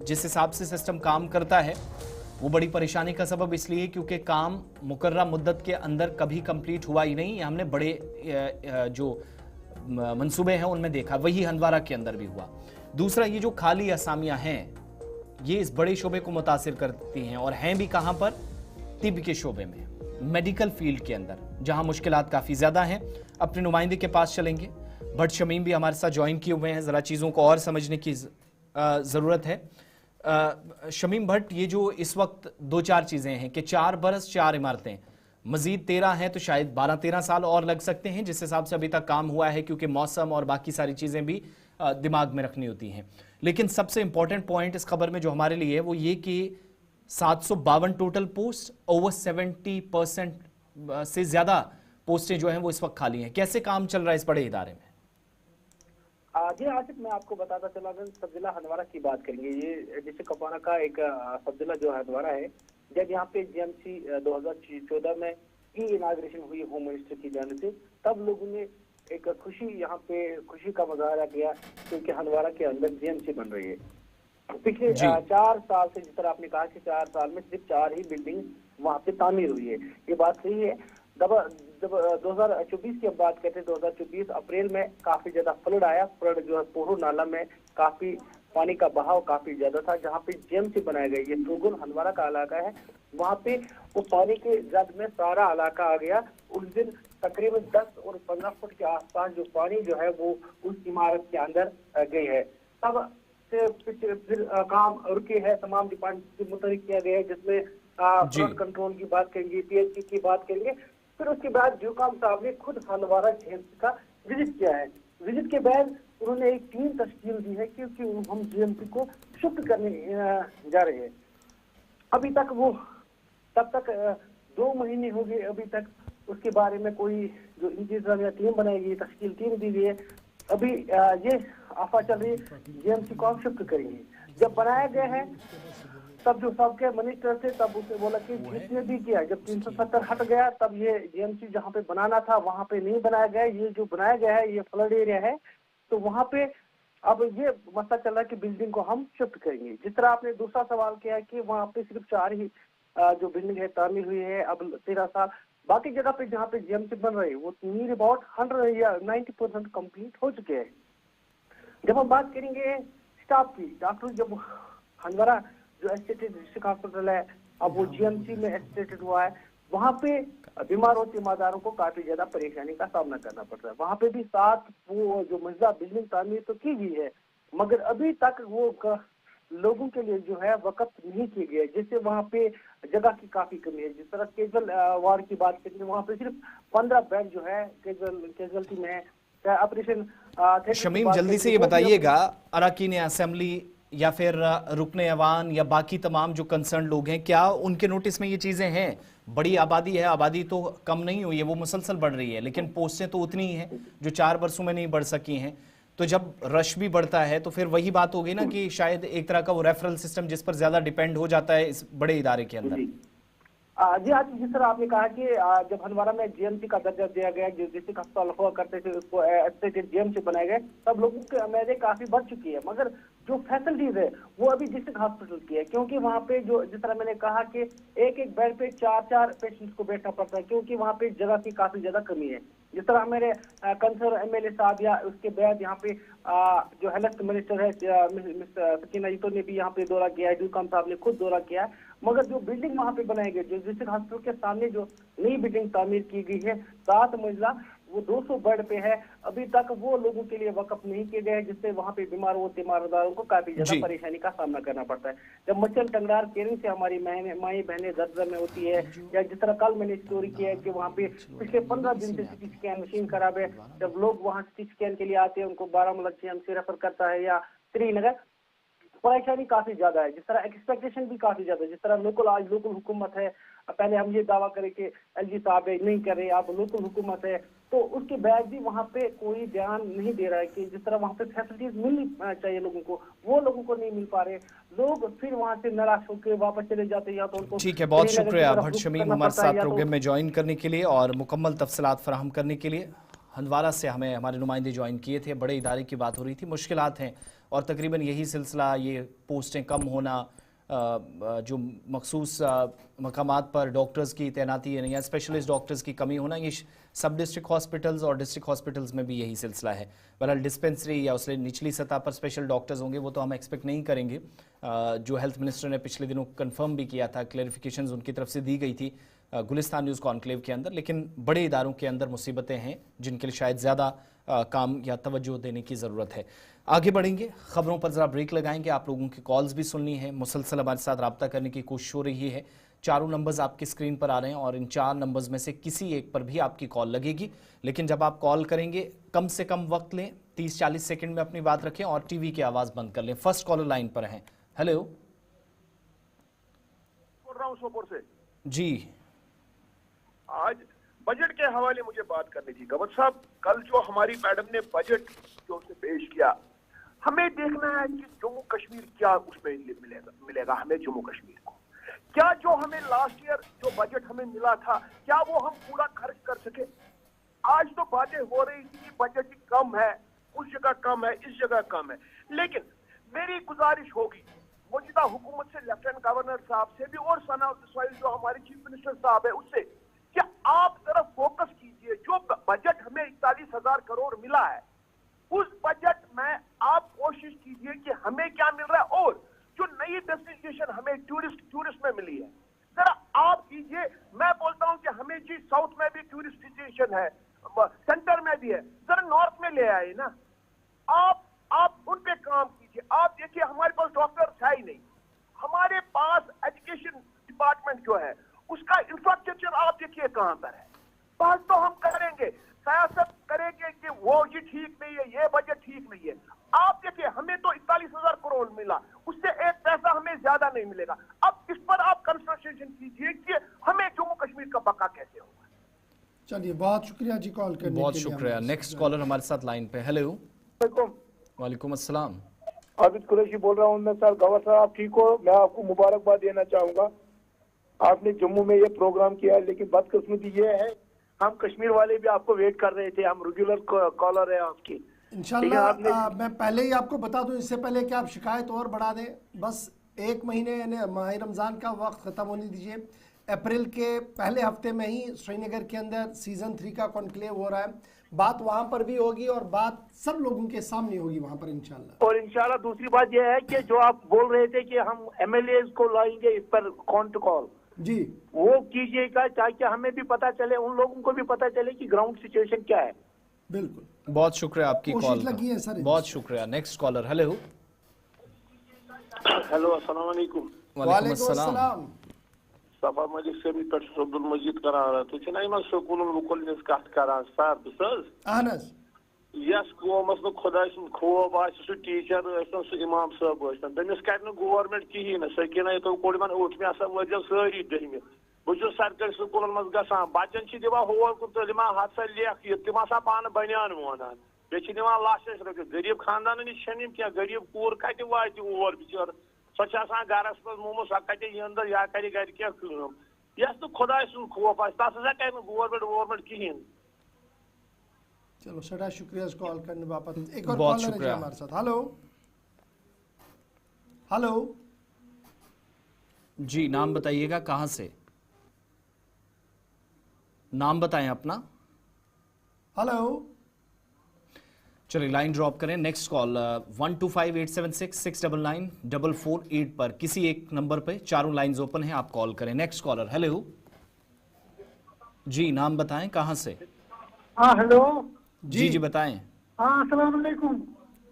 A: जिस हिसाब से सिस्टम काम करता है वो बड़ी परेशानी का सबब इसलिए क्योंकि काम मुकर्रर मुद्दत के अंदर कभी कंप्लीट हुआ ही नहीं। हमने बड़े जो मंसूबे हैं उनमें देखा, वही हंदवारा के अंदर भी हुआ। दूसरा, ये जो खाली असामियां हैं ये इस बड़े शोबे को मुतासिर करती हैं, और हैं भी कहाँ पर? तिब के शोबे में, मेडिकल फील्ड के अंदर, जहाँ मुश्किलात काफ़ी ज़्यादा हैं। अपने नुमाइंदे के पास चलेंगे, भट्ट शमीम भी हमारे साथ ज्वाइन किए हुए हैं, ज़रा चीज़ों को और समझने की ज़रूरत है। शमीम भट्ट, ये जो इस वक्त 2-4 चीज़ें हैं कि 4 बरस 4 इमारतें, मज़ीद 13 हैं तो शायद 12-13 साल और लग सकते हैं जिस हिसाब से अभी तक काम हुआ है, क्योंकि मौसम और बाकी सारी चीज़ें भी दिमाग में रखनी होती हैं। लेकिन सबसे इंपॉर्टेंट पॉइंट इस खबर में जो हमारे लिए है वो ये कि 752 टोटल पोस्ट, ओवर 70% से ज़्यादा पोस्टें जो हैं वो इस वक्त खाली हैं। कैसे काम चल रहा है इस बड़े इदारे में?
E: जी आसिफ, मैं आपको बताता चला, अगर सब जिला हंदवारा की बात करेंगे, ये जैसे कपाना का एक सब जिला जो हंदवारा है, जब यहाँ पे GMC 2014 में ही इनाग्रेशन हुई होम मिनिस्टर की जाने से, तब लोगों ने एक यहाँ पे खुशी का मुजाहरा किया क्योंकि हंदवारा के अंदर GMC बन रही है। पिछले 4 साल से, जिस तरह आपने कहा कि 4 साल में सिर्फ 4 ही बिल्डिंग वहाँ पे तामीर हुई है, ये बात सही है। जब 2024 की बात करते हैं, 2024 अप्रैल में काफी ज्यादा फ्लड आया। फ्लड जो है पोरू नाला में काफी पानी का बहाव काफी ज्यादा था, जहाँ पे GMC बनाया गया। ये सुगुन हंदवारा का इलाका है, वहाँ पे वो पानी के जद में सारा इलाका आ गया। उस दिन तकरीबन 10 और 15 फुट के आसपास जो पानी जो है वो उस इमारत के अंदर गई है। तब से फिर काम रुके है, तमाम डिपार्टमेंट से मुतहरिक किया गया है, जिसमें फ्लड कंट्रोल की बात करेंगे, PHC की बात करेंगे। फिर उसके बाद जोकाम साहब ने खुद हंदवारा GMC का विजिट किया है। विजिट के बाद उन्होंने एक टीम तश्कील दी है क्योंकि हम GMC को शिफ्ट करने जा रहे हैं। अभी तक वो, तब तक 2 महीने हो गए, अभी तक उसके बारे में कोई जो इंतजामिया टीम बनाई गई, तश्कील टीम दी गई है, अभी ये अफवाह चल रही है जीएमसी को हम शिफ्ट करेंगे। जब बनाया गया है तब जो सबके मिनिस्टर थे तब उसने बोला कि जिसने भी किया, जब 370 हट गया तब ये जीएमसी जहाँ पे बनाना था वहाँ पे नहीं बनाया गया। ये जो बनाया गया है ये फ्लड एरिया है, तो वहाँ पे अब ये मसला चल रहा है कि बिल्डिंग को हम शिफ्ट करेंगे। जिस तरह आपने दूसरा सवाल किया है कि वहाँ पे सिर्फ 4 ही जो बिल्डिंग है तामीर हुई है अब 13 साल, बाकी जगह पे जहाँ पे जीएमसी बन रही है वो नियर अबाउट 100 या 90% कंप्लीट हो चुके हैं। जब हम बात करेंगे स्टाफ की, डॉक्टर जब हंदवारा जो एस्टेटेड डिस्ट्रिक्ट हॉस्पिटल है अब वो जीएमसी में एस्टेटेड हुआ है, वहाँ पे बीमार और तीमारदारों को काफी ज्यादा परेशानी का सामना करना पड़ता है। वहाँ पे भी 7 वो जो मंजिला बिल्डिंग तामीर तो की गई है मगर अभी तक वो लोगों के लिए जो है वक़्त नहीं किए गए, जिससे वहाँ पे जगह की काफी कमी है। जिस तरह कैजुअल वार्ड की बात करेंगे वहाँ पे सिर्फ 15 बेड जो है कैजुअलिटी में है। ऑपरेशन
A: शमीम जल्दी से ये बताइएगा, अरकान असेंबली या फिर रुकने अवान या बाकी तमाम जो कंसर्न लोग हैं, क्या उनके नोटिस में ये चीजें हैं? बड़ी आबादी है, आबादी तो कम नहीं हुई है, वो मुसलसल बढ़ रही है, लेकिन पोस्टें तो उतनी ही हैं जो 4 वर्षों में नहीं बढ़ सकी हैं। तो जब रश भी बढ़ता है तो फिर वही बात होगी ना कि शायद एक तरह का वो रेफरल सिस्टम जिस पर ज्यादा डिपेंड हो जाता है इस बड़े इदारे के अंदर।
E: जी आज जिस तरह आपने कहा कि जब हंदवारा में जीएमसी का दर्जा दिया गया, जो डिस्ट्रिक्ट अस्पताल हुआ करते थे उसको एस्टेटेड जीएमसी बनाए गए, तब लोगों की उम्मीदें काफी बढ़ चुकी है। मगर जो फैसिलिटीज है वो अभी डिस्ट्रिक्ट हॉस्पिटल की है, क्योंकि वहाँ पे जो जिस तरह मैंने कहा कि एक बेड पे 4 पेशेंट्स को बैठना पड़ता है, क्योंकि वहाँ पे जगह की काफी ज्यादा कमी है। जिस तरह मेरे कंसर्न एमएलए साहब या उसके बाद यहाँ पे जो हेल्थ मिनिस्टर है मिस्टर सकीना जीतो ने भी यहाँ पे दौरा किया है, ड्यूकम साहब ने खुद दौरा किया है। मगर जो बिल्डिंग वहाँ पे बनाई गई, जो डिस्ट्रिक्ट हॉस्पिटल के सामने जो नई बिल्डिंग तामीर की गई है 7 मंजिला, वो 200 बेड पे है, अभी तक वो लोगों के लिए वक़्फ नहीं किए गए, जिससे वहाँ पे बीमार और तीमारदारों को काफी ज्यादा परेशानी का सामना करना पड़ता है। जब मच्छर टंगरार केयरिंग से हमारी माई बहनें दर्द में होती है, या जिस तरह कल मैंने स्टोरी किया है कि वहाँ पे पिछले 15 दिन से सिटी स्कैन मशीन खराब है। जब लोग वहाँ सिटी स्कैन के लिए आते हैं उनको बारामूला जीएमसी रेफर करता है या श्रीनगर, परेशानी काफी ज्यादा है। जिस तरह एक्सपेक्टेशन भी काफी ज्यादा है, जिस तरह लोकल हुकूमत है, पहले हम ये दावा करें कि एलजी साहब नहीं कर रहे, अब लोकल हुकूमत है, तो उसके बाद भी वहाँ पे कोई ध्यान नहीं दे रहा है कि जिस तरह वहाँ पे फैसिलिटीज मिलनी चाहिए लोगों को, वो लोगों को नहीं मिल पा रहे। लोग फिर वहाँ से निराश होकर वापस चले जाते हैं, या तो उनको।
A: ठीक है, बहुत शुक्रिया भट्ट शमीम हमारे साथ प्रोग्राम में ज्वाइन करने के लिए और मुकम्मल तफसीलात फराहम करने के लिए। हंदवारा से हमें हमारे नुमाइंदे ज्वाइन किए थे, बड़े इदारे की बात हो रही थी, मुश्किलात हैं और तकरीबन यही सिलसिला, ये पोस्टें कम होना, जो मखसूस मकामात पर डॉक्टर्स की तैनाती या स्पेशलिस्ट डॉक्टर्स की कमी होना, ये सब डिस्ट्रिक्ट हॉस्पिटल्स और डिस्ट्रिक्ट हॉस्पिटल्स में भी यही सिलसिला है। बहरहाल डिस्पेंसरी या उससे निचली सतह पर स्पेशल डॉक्टर्स होंगे वो तो हम एक्सपेक्ट नहीं करेंगे। जो हेल्थ मिनिस्टर ने पिछले दिनों कंफर्म भी किया था, क्लैरिफिकेशंस उनकी तरफ से दी गई थी गुलिस्तान न्यूज़ कॉन्क्लेव के अंदर, लेकिन बड़े इदारों के अंदर मुसीबतें हैं जिनके लिए शायद ज़्यादा काम या तवज्जो देने की ज़रूरत है। आगे बढ़ेंगे, खबरों पर ज़रा ब्रेक लगाएंगे, आप लोगों की कॉल्स भी सुननी है, मुसलसल हमारे साथ रब्ता करने की कोशिश हो रही है। 4 नंबर्स आपकी स्क्रीन पर आ रहे हैं और इन 4 नंबर्स में से किसी एक पर भी आपकी कॉल लगेगी, लेकिन जब आप कॉल करेंगे कम से कम वक्त लें, 30-40 सेकंड में अपनी बात रखें और टीवी की आवाज़ बंद कर लें। फर्स्ट कॉलर लाइन पर हैं। हेलो,
F: बोल रहा हूं सोपोर से
A: जी।
F: आज बजट के हवाले मुझे बात करनी थी। गवर्नर साहब, कल जो हमारी मैडम ने बजट जो से पेश किया, हमें देखना है कि जम्मू कश्मीर क्या उसमें मिलेगा हमें जम्मू कश्मीर को। क्या जो हमें लास्ट ईयर जो बजट हमें मिला था, क्या वो हम पूरा खर्च कर सके? आज तो बातें हो रही थी कि बजट कम है, उस जगह कम है, इस जगह कम है, लेकिन मेरी गुजारिश होगी मौजूदा हुकूमत से, लेफ्टिनेंट गवर्नर साहब से भी और सना इसमाइल जो हमारे चीफ मिनिस्टर साहब है उससे, क्या आप जरा फोकस कीजिए। जो बजट हमें 41,000 करोड़ मिला है, उस बजट में आप कोशिश कीजिए कि हमें क्या मिल रहा है, और जो नई डेस्टिनेशन हमें टूरिस्ट में मिली है जरा आप कीजिए। मैं बोलता हूं कि हमें जी साउथ में भी टूरिस्ट डेस्टिनेशन है, सेंटर में भी है, जरा नॉर्थ में ले आए ना। आप उन पे काम कीजिए। आप देखिए हमारे पास डॉक्टर्स है ही नहीं, हमारे पास एजुकेशन डिपार्टमेंट जो है उसका इंफ्रास्ट्रक्चर आप देखिए कहां पर है। बात तो हम करेंगे, सियासत करेंगे कि वो ये ठीक नहीं है, ये बजट ठीक नहीं है। आप देखिए हमें तो 41,000 करोड़ मिला, उससे एक पैसा हमें ज्यादा नहीं मिलेगा। अब इस पर आप कंसंट्रेशन कीजिए कि हमें जम्मू कश्मीर का बका कैसे होगा।
B: चलिए, बहुत शुक्रिया जी कॉल करने के लिए।
A: बहुत शुक्रिया। नेक्स्ट कॉलर हमारे साथ लाइन पे। हेलो, वालेकुम अस्सलाम।
F: आबिद कुरैशी बोल रहा हूँ मैं सर। गवर साहब आप ठीक हो? मैं आपको मुबारकबाद देना चाहूंगा, आपने जम्मू में ये प्रोग्राम किया है। लेकिन बदकिस्मती ये है, हम कश्मीर वाले भी आपको वेट कर रहे थे, हम रेगुलर कॉलर है आपकी।
B: इंशाल्लाह मैं पहले ही आपको बता दूं, इससे पहले कि आप शिकायत और बढ़ा दें, बस 1 महीने यानी माह रमज़ान का वक्त ख़त्म होने दीजिए। अप्रैल के पहले हफ्ते में ही श्रीनगर के अंदर सीज़न 3 का कॉन्क्लेव हो रहा है। बात वहाँ पर भी होगी और बात सब लोगों के सामने होगी वहाँ पर इंशाल्लाह।
F: और इंशाल्लाह दूसरी बात यह है कि जो आप बोल रहे थे कि हम MLAs को लाएंगे इस पर कॉन्ट कॉल,
B: जी
F: वो कीजिएगा ताकि हमें भी पता चले, उन लोगों को भी पता चले कि ग्राउंड सिचुएशन क्या है।
B: बिल्कुल,
A: बहुत शुक्रिया आपकी
B: कोशिश
A: कॉल
B: लगी है
A: का,
B: सर।
A: बहुत शुक्रिया। Next collar. हेलो।
G: हेलो अस्सलाम वालेकुम।
A: वालेकुम अस्सलाम।
G: सफा मलिक सेमी पे अब्दुल मजीद करान तुम स्कूल वुकल कत करान सर बस यस कौमस न खुदा खोब आ टीचर सह इमाम साहब तमिस कर गवर्नमेंट कहें सकीना तो कोड़ 8वीं हसा वजह सारी 10वीं बहुत सरकारी स्कूल मज ग बचन दिवान होर कुन तलिमा हाथ सा लेख ये तम हसा पान बनियान वनान बे दिवान लाख रपये गरीब खानदान नश क्या गरीब कूर कत वात और बिचार सो गरस मज मोमो सह कत अंदर या कर गर क्या यस तो खुदा सुन खौफ तस कर गवर्नमेंट ववर्नमेंट कहें।
B: चलो सड़ा शुक्रिया कॉल करने बाबत। एक और
A: बहुत
B: कॉलर है हमारे साथ। हेलो हेलो
A: जी, नाम बताइएगा, कहां से? नाम बताएं अपना।
B: हेलो।
A: चलिए लाइन ड्रॉप करें। नेक्स्ट कॉल 125876699448 पर किसी एक नंबर पे चारों लाइंस ओपन हैं, आप कॉल करें। Next collar. हेलो जी, नाम बताएं, कहां से?
H: हाँ हेलो
A: जी जी बताएं।
H: हाँ अस्सलाम वालेकुम।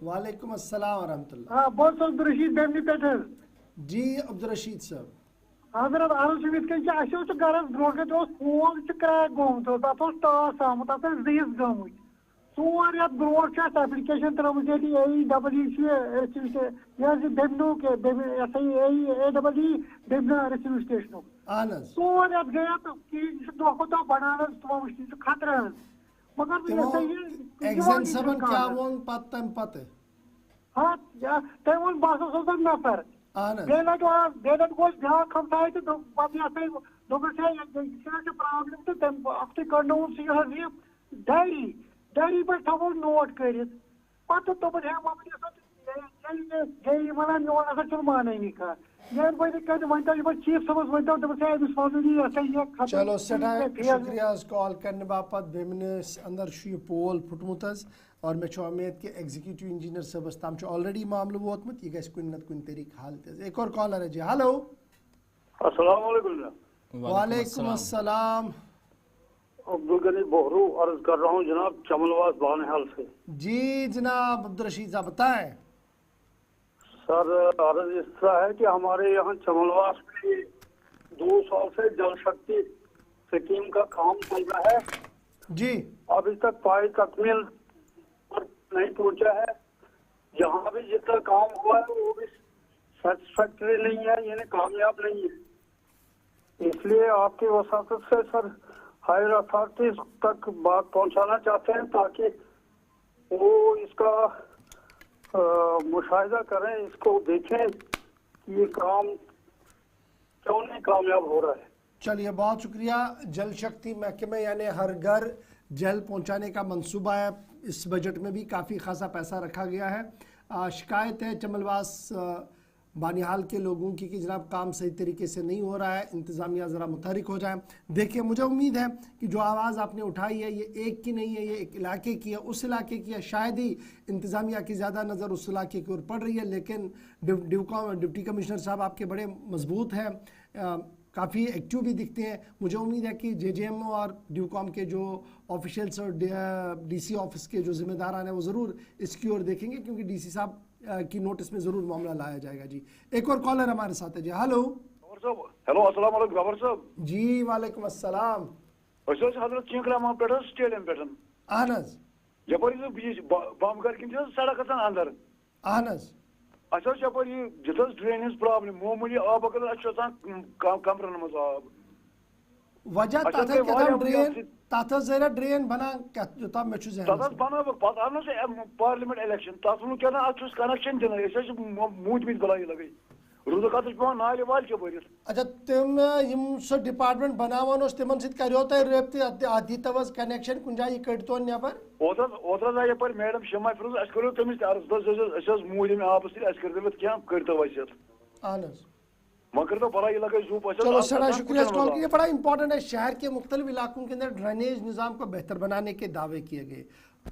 B: वालेकुम अस्सलाम वरहमतुल्लाह।
H: हाँ बहुत अब्दुल रशीद बेमनी पे
B: जी अब्दुल रशीद साहब।
H: हजरत अर्ज कर गरस ब्रो फोन क्रैक गोमुत टास आमुत जीज गमुत 4 रेत ब्रो एप्लिकेशन त्रमुत बेमना रिसीव स्टेशन 4 रेत गया तो दह खो दह बढ़ान तुम खतरा मगर
B: एग्जाम क्या वोन पत तम पत
H: हाँ तम वो बस नफर बे लट गोस ब्या हमसाय तो प्रॉब्लम तो तम अफ्त कर यह डायरी पे थो नोट कर पे दोपन गई वन मोन चल मानी कह चीफ साहब वन
B: चलो शुक्रिया कॉल करने बापत बेमनिस अंदर पोल फुटमुत और मे उम्मीद कि एग्जीक्यूटिव इंजीनियर सबस तम ऑलरेडी मामलो वोतमुत यह कुन नत कुन तरीके हल त। एक और कॉलर है जी। हेलो
G: अस्सलाम वालेकुम।
B: वालेकुम अस्सलाम।
G: अब्दुल गनी बोहरू अर्ज कर रहा हूँ जनाब चमलवास बानहाल से।
B: जी जनाब अब्दुल रशीद साहब बताएं।
G: सर अर्ज इस तरह है कि हमारे यहाँ चमलवास में 2 साल से जल शक्ति स्कीम का काम चल रहा है
B: जी।
G: अभी तक पाई तकमील नहीं पहुंचा है। जहाँ भी जितना काम हुआ है वो भी सेटिस्फैक्टरी नहीं है, यानी कामयाब नहीं है। इसलिए आपकी वसातत से सर हायर अथॉरिटीज तक बात पहुंचाना चाहते हैं ताकि वो इसका मुशाहिदा करें, इसको देखें कि ये काम क्यों नहीं कामयाब हो रहा है।
B: चलिए बहुत शुक्रिया। जल शक्ति महकमे यानी हर घर जल पहुंचाने का मंसूबा है, इस बजट में भी काफ़ी खासा पैसा रखा गया है। शिकायत है चमलवास बानिहाल के लोगों की कि जनाब काम सही तरीके से नहीं हो रहा है, इंतज़ामिया ज़रा मुतहरिक हो जाए। देखिए मुझे उम्मीद है कि जो आवाज़ आपने उठाई है ये एक की नहीं है, ये एक इलाके की है, उस इलाके की है। शायद ही इंतज़ामिया की ज़्यादा नज़र उस इलाके की ओर पड़ रही है, लेकिन डिप्टी कमिश्नर साहब आपके बड़े मजबूत हैं, काफ़ी एक्टिव भी दिखते हैं। मुझे उम्मीद है कि JJM और ड्यूकॉम के जो ऑफिशियल्स और DC ऑफिस के जो जिम्मेदारान हैं वो ज़रूर इसकी ओर देखेंगे, क्योंकि DC साहब की नोटिस में ज़रूर मामला लाया जाएगा। जी एक और कॉलर हमारे साथ है जी। हेलो
G: हेलो अस्सलाम वालेकुम गवर साहब।
B: जी वालेकुम अस्सलाम।
G: हजरत चिंकलामा पे स्टेडियम पे
B: अहन
G: यपर बीच बम कर सड़क अंदर
B: अहन
G: यपर जित ड्रेनेज प्रॉब्लम मामूली आब अगर कमरन मज आब
B: वजह तथा क्या ड्रेन तथा जरा ड्रेन बना क्या जो तब मैं चुजे
F: तथा बना पत आनो से पार्लियामेंट इलेक्शन तथा नु क्या ना आज कनेक्शन दिन ऐसे मूज भी बुलाई लगे रुद का तो नाले वाल के भरिस
B: अच्छा तुम यम सो डिपार्टमेंट बनावन ओस तिमन सित करियो त रेप्त आदि तवस कनेक्शन कुन जाय कटतो नेबर
F: ओतरा जाय पर मैडम शमा फिरोज अस करो तमिस अर्ज दस मूज में आप से अस कर क्या करतो वैसे
B: आनस
F: मगर तो बड़ा इलाका जू पहुंचा।
B: चलो सर शुक्रिया इस कॉल के लिए। बड़ा इंपॉर्टेंट है, शहर के मुख्तलिफ इलाकों के अंदर ड्रेनेज निज़ाम को बेहतर बनाने के दावे किए गए,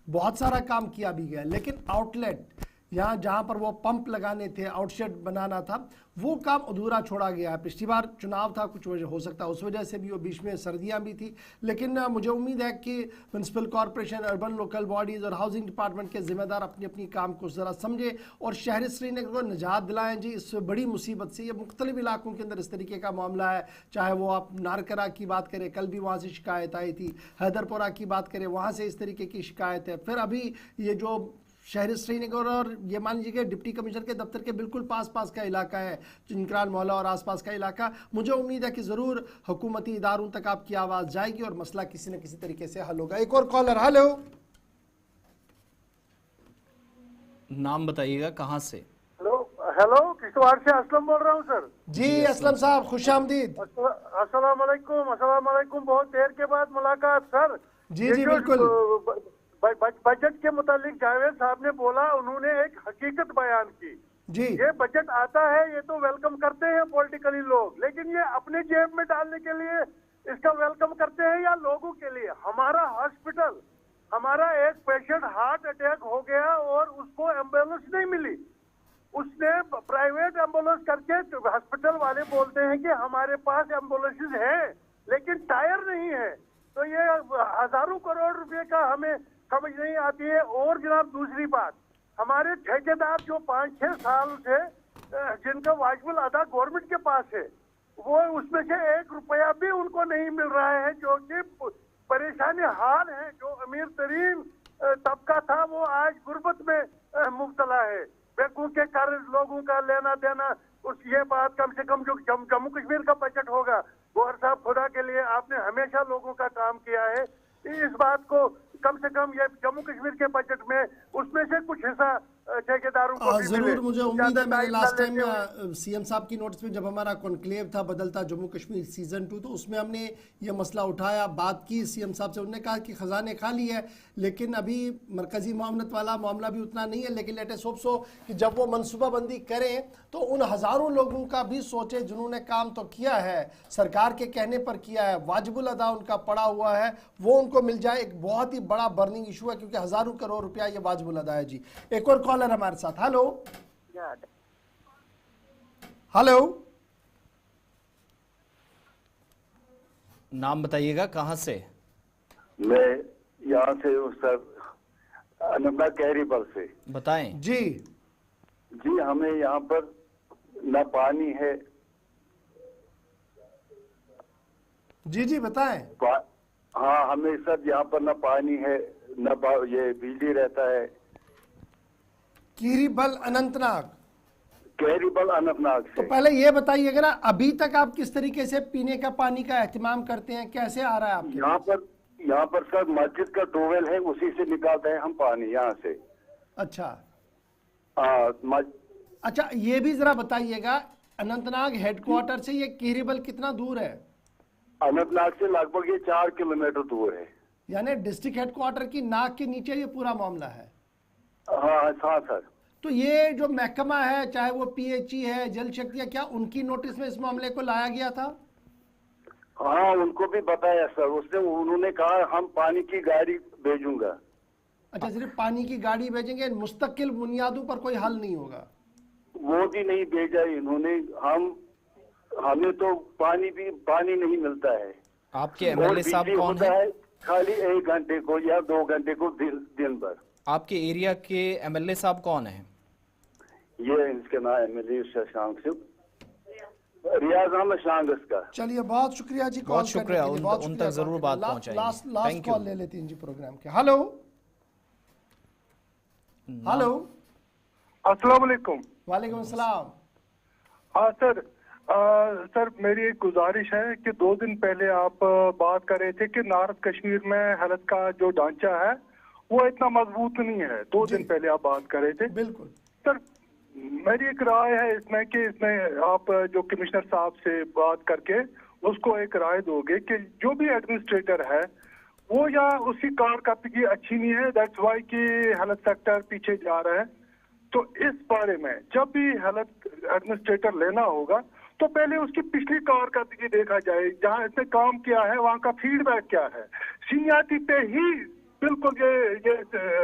B: बहुत सारा काम किया भी गया, लेकिन आउटलेट यहाँ जहाँ पर वो पंप लगाने थे, आउटशेड बनाना था, वो काम अधूरा छोड़ा गया है। पिछली बार चुनाव था, कुछ वजह हो सकता है उस वजह से भी, वो बीच में सर्दियाँ भी थी, लेकिन मुझे उम्मीद है कि municipal corporation, urban local bodies और हाउसिंग डिपार्टमेंट के ज़िम्मेदार अपनी अपनी काम को ज़रा समझे और शहरी श्रीनगर को निजात दिलाएँ जी इस बड़ी मुसीबत से। ये मुख्तलिफ इलाकों के अंदर इस तरीके का मामला है, चाहे वो आप नारकरा की बात करें, कल भी वहाँ से शिकायत आई थी, हैदरपुरा की बात करें, वहाँ से इस तरीके की शिकायत है, फिर अभी ये जो शहरी श्रीनगर और ये मान लीजिए डिप्टी कमिश्नर के दफ्तर के बिल्कुल पास का इलाका है, चिनकराल मोहल्ला और आसपास का इलाका, मुझे उम्मीद है कि ज़रूर हुकूमती इदारों तक आपकी आवाज़ जाएगी और मसला किसी न किसी तरीके से हल होगा। एक और कॉलर। हेलो,
A: नाम बताइएगा, कहाँ से?
I: हेलो, किश्तवाड़ से असलम बोल रहा हूँ सर।
B: जी असलम साहब, खुश आमदीद।
I: अस्सलाम वालेकुम, बहुत देर के बाद मुलाकात सर।
B: जी जी बिल्कुल।
I: बजट के मुतालिक जावेद साहब ने बोला, उन्होंने एक हकीकत बयान की
B: जी।
I: ये बजट आता है, ये तो वेलकम करते हैं पॉलिटिकली लोग, लेकिन ये अपने जेब में डालने के लिए इसका वेलकम करते हैं या लोगों के लिए? हमारा हॉस्पिटल, हमारा एक पेशेंट हार्ट अटैक हो गया और उसको एम्बुलेंस नहीं मिली, उसने प्राइवेट एम्बुलेंस करके, हॉस्पिटल वाले बोलते हैं कि हमारे पास एम्बुलेंस है लेकिन टायर नहीं है। तो ये हजारों करोड़ रुपए का हमें समझ नहीं आती है। और जनाब दूसरी बात, हमारे ठेकेदार जो 5-6 साल से जिनका वाजिबुल अदा गवर्नमेंट के पास है, वो उसमें से 1 रुपया भी उनको नहीं मिल रहा है, जो कि परेशानी हाल है। जो अमीर तरीन तबका था वो आज गुर्बत में मुब्तला है। बैंकों के कर्ज, लोगों का लेना देना, उस ये बात कम से कम जो जम्मू कश्मीर का बजट होगा, गौहर साहब खुदा के लिए आपने हमेशा लोगों का काम किया है, इस बात को कम से कम ये जम्मू कश्मीर के बजट में उसमें से कुछ हिस्सा ठेकेदारों को भी
B: जरूर। मुझे उम्मीद है, मैंने लास्ट टाइम सीएम साहब की नोटिस में जब हमारा कॉन्क्लेव था बदलता जम्मू कश्मीर सीजन 2, तो उसमें हमने ये मसला उठाया, बात की सीएम साहब से, उन्होंने कहा कि खजाने खाली है, लेकिन अभी मरकजी मामलत वाला मामला भी उतना नहीं है। लेकिन लेटेस्ट होप सो कि जब वो मनसूबाबंदी करें तो उन हज़ारों लोगों का भी सोचे जिन्होंने काम तो किया है, सरकार के कहने पर किया है, वाजिबुल अदा उनका पड़ा हुआ है, वो उनको मिल जाए। एक बहुत ही बड़ा बर्निंग इशू है, क्योंकि हज़ारों करोड़ रुपया ये वाजिबुल अदा है जी। एक और कॉलर हमारे साथ। हेलो हेलो,
A: नाम बताइएगा, कहाँ से?
J: मैं यहाँ से सर अनंता कैरीबल से।
A: बताएं
B: जी।
J: जी, हमें यहाँ पर न पानी है।
B: जी जी बताएं।
J: हाँ, हमें सब यहाँ पर न पानी है, न ये बिजली रहता है।
B: कीरीबल अनंतनाग।
J: कैरीबल अनंतनाग से।
B: तो पहले ये बताइएगा ना, अभी तक आप किस तरीके से पीने का पानी का एहतमाम करते हैं, कैसे आ रहा है आपके?
J: यहाँ पर सर मस्जिद का टोवेल है, उसी से निकालते हैं हम पानी यहाँ से।
B: अच्छा
J: अच्छा,
B: ये भी जरा बताइएगा, अनंतनाग हेडक्वार्टर से ये कीरीबल कितना दूर है?
J: अनंतनाग से लगभग ये 4 किलोमीटर दूर है।
B: यानी डिस्ट्रिक्ट हेडक्वार्टर की नाक के नीचे ये पूरा मामला है।
J: हाँ सर।
B: तो ये जो महकमा है, चाहे वो पीएचई है, जल शक्ति है, क्या उनकी नोटिस में इस मामले को लाया गया था?
J: हाँ, उनको भी बताया सर, उन्होंने कहा हम पानी की गाड़ी भेजूंगा।
B: अच्छा, सिर्फ पानी की गाड़ी भेजेंगे, मुस्तकिल बुनियादों पर कोई हल नहीं होगा?
J: वो भी नहीं भेजा इन्होंने। हमें तो पानी नहीं मिलता है।
A: आपके एमएलए साहब कौन है?
J: खाली 1 घंटे को या 2 घंटे को दिन भर।
A: आपके एरिया के एमएलए साहब कौन है?
J: ये इसके नाम एमएलए शशांक सिंह, रियाज अहमद शांगस का।
B: चलिए, बहुत शुक्रिया जी,
A: बहुत शुक्रिया, उन तक जरूर बात पहुंचाएंगे।
B: लास्ट कॉल ले लेते हैं जी प्रोग्राम के। हेलो हेलो,
I: अस्सलाम वालेकुम।
B: वालेकुम अस्सलाम।
I: हाँ सर,
K: सर मेरी एक गुजारिश है कि 2 दिन पहले आप बात कर रहे थे कि नॉर्थ कश्मीर में हेल्थ का जो ढांचा है वो इतना मजबूत नहीं है। 2 दिन पहले आप बात कर रहे थे।
B: बिल्कुल
K: सर, मेरी एक राय है इसमें कि इसमें आप जो कमिश्नर साहब से बात करके उसको एक राय दोगे कि जो भी एडमिनिस्ट्रेटर है वो या उसकी कारकर्दगी अच्छी नहीं है, दैट्स वाई कि हेल्थ सेक्टर पीछे जा रहा है। तो इस बारे में जब भी हेल्थ एडमिनिस्ट्रेटर लेना होगा तो पहले उसकी पिछली कारकर्दगी देखा जाए, जहां इसने काम किया है वहां का फीडबैक क्या है। सीनियरिटी पे ही बिल्कुल ये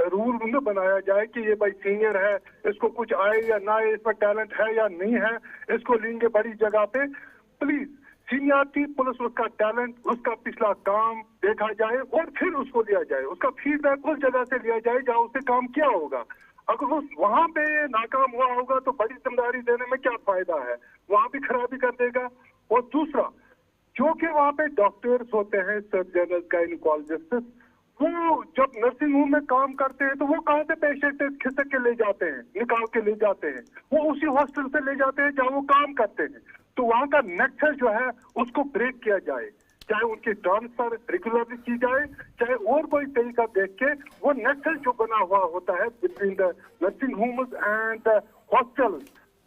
K: रूल न बनाया जाए कि ये भाई सीनियर है, इसको कुछ आए या ना आए, इसमें टैलेंट है या नहीं है, इसको लेंगे बड़ी जगह पे। प्लीज सीनियरिटी प्लस उसका टैलेंट, उसका पिछला काम देखा जाए और फिर उसको लिया जाए। उसका फीडबैक उस जगह से लिया जाए जहाँ उसने काम किया होगा। अगर वो वहां पे नाकाम हुआ होगा तो बड़ी जिम्मेदारी देने में क्या फायदा है, वहां भी खराबी कर देगा। और दूसरा, जो कि वहां पे डॉक्टर्स होते हैं, सर्जन, गायनिकोलॉजिस्ट, वो जब नर्सिंग होम में काम करते हैं तो वो कहाँ से पेशेंट खिसक के ले जाते हैं, निकाल के ले जाते हैं, वो उसी हॉस्टल से ले जाते हैं जहाँ वो काम करते हैं। तो वहां का नेक्सस जो है उसको ब्रेक किया जाए, चाहे उनकी ट्रांसफर रेगुलरली की जाए, चाहे और कोई तरीका देख के वो नेक्सस जो बना हुआ होता है between the nursing homes and hostel,